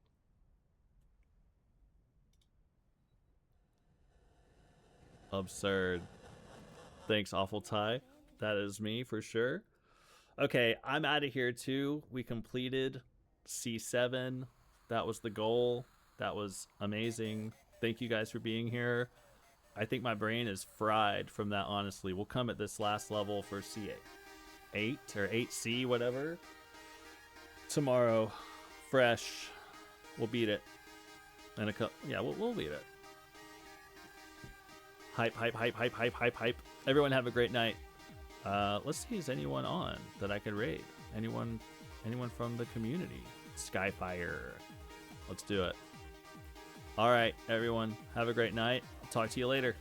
Absurd. Thanks, Awful Tie. That is me for sure. Okay, I'm out of here too. We completed C7. That was the goal. That was amazing. Thank you guys for being here. I think my brain is fried from that, honestly. We'll come at this last level for C8 or 8C, whatever. Tomorrow, fresh. We'll beat it. And yeah, we'll beat it. Hype. Everyone have a great night. Let's see, is anyone on that I could raid? Anyone from the community? Skyfire. Let's do it. All right, everyone, have a great night. I'll talk to you later.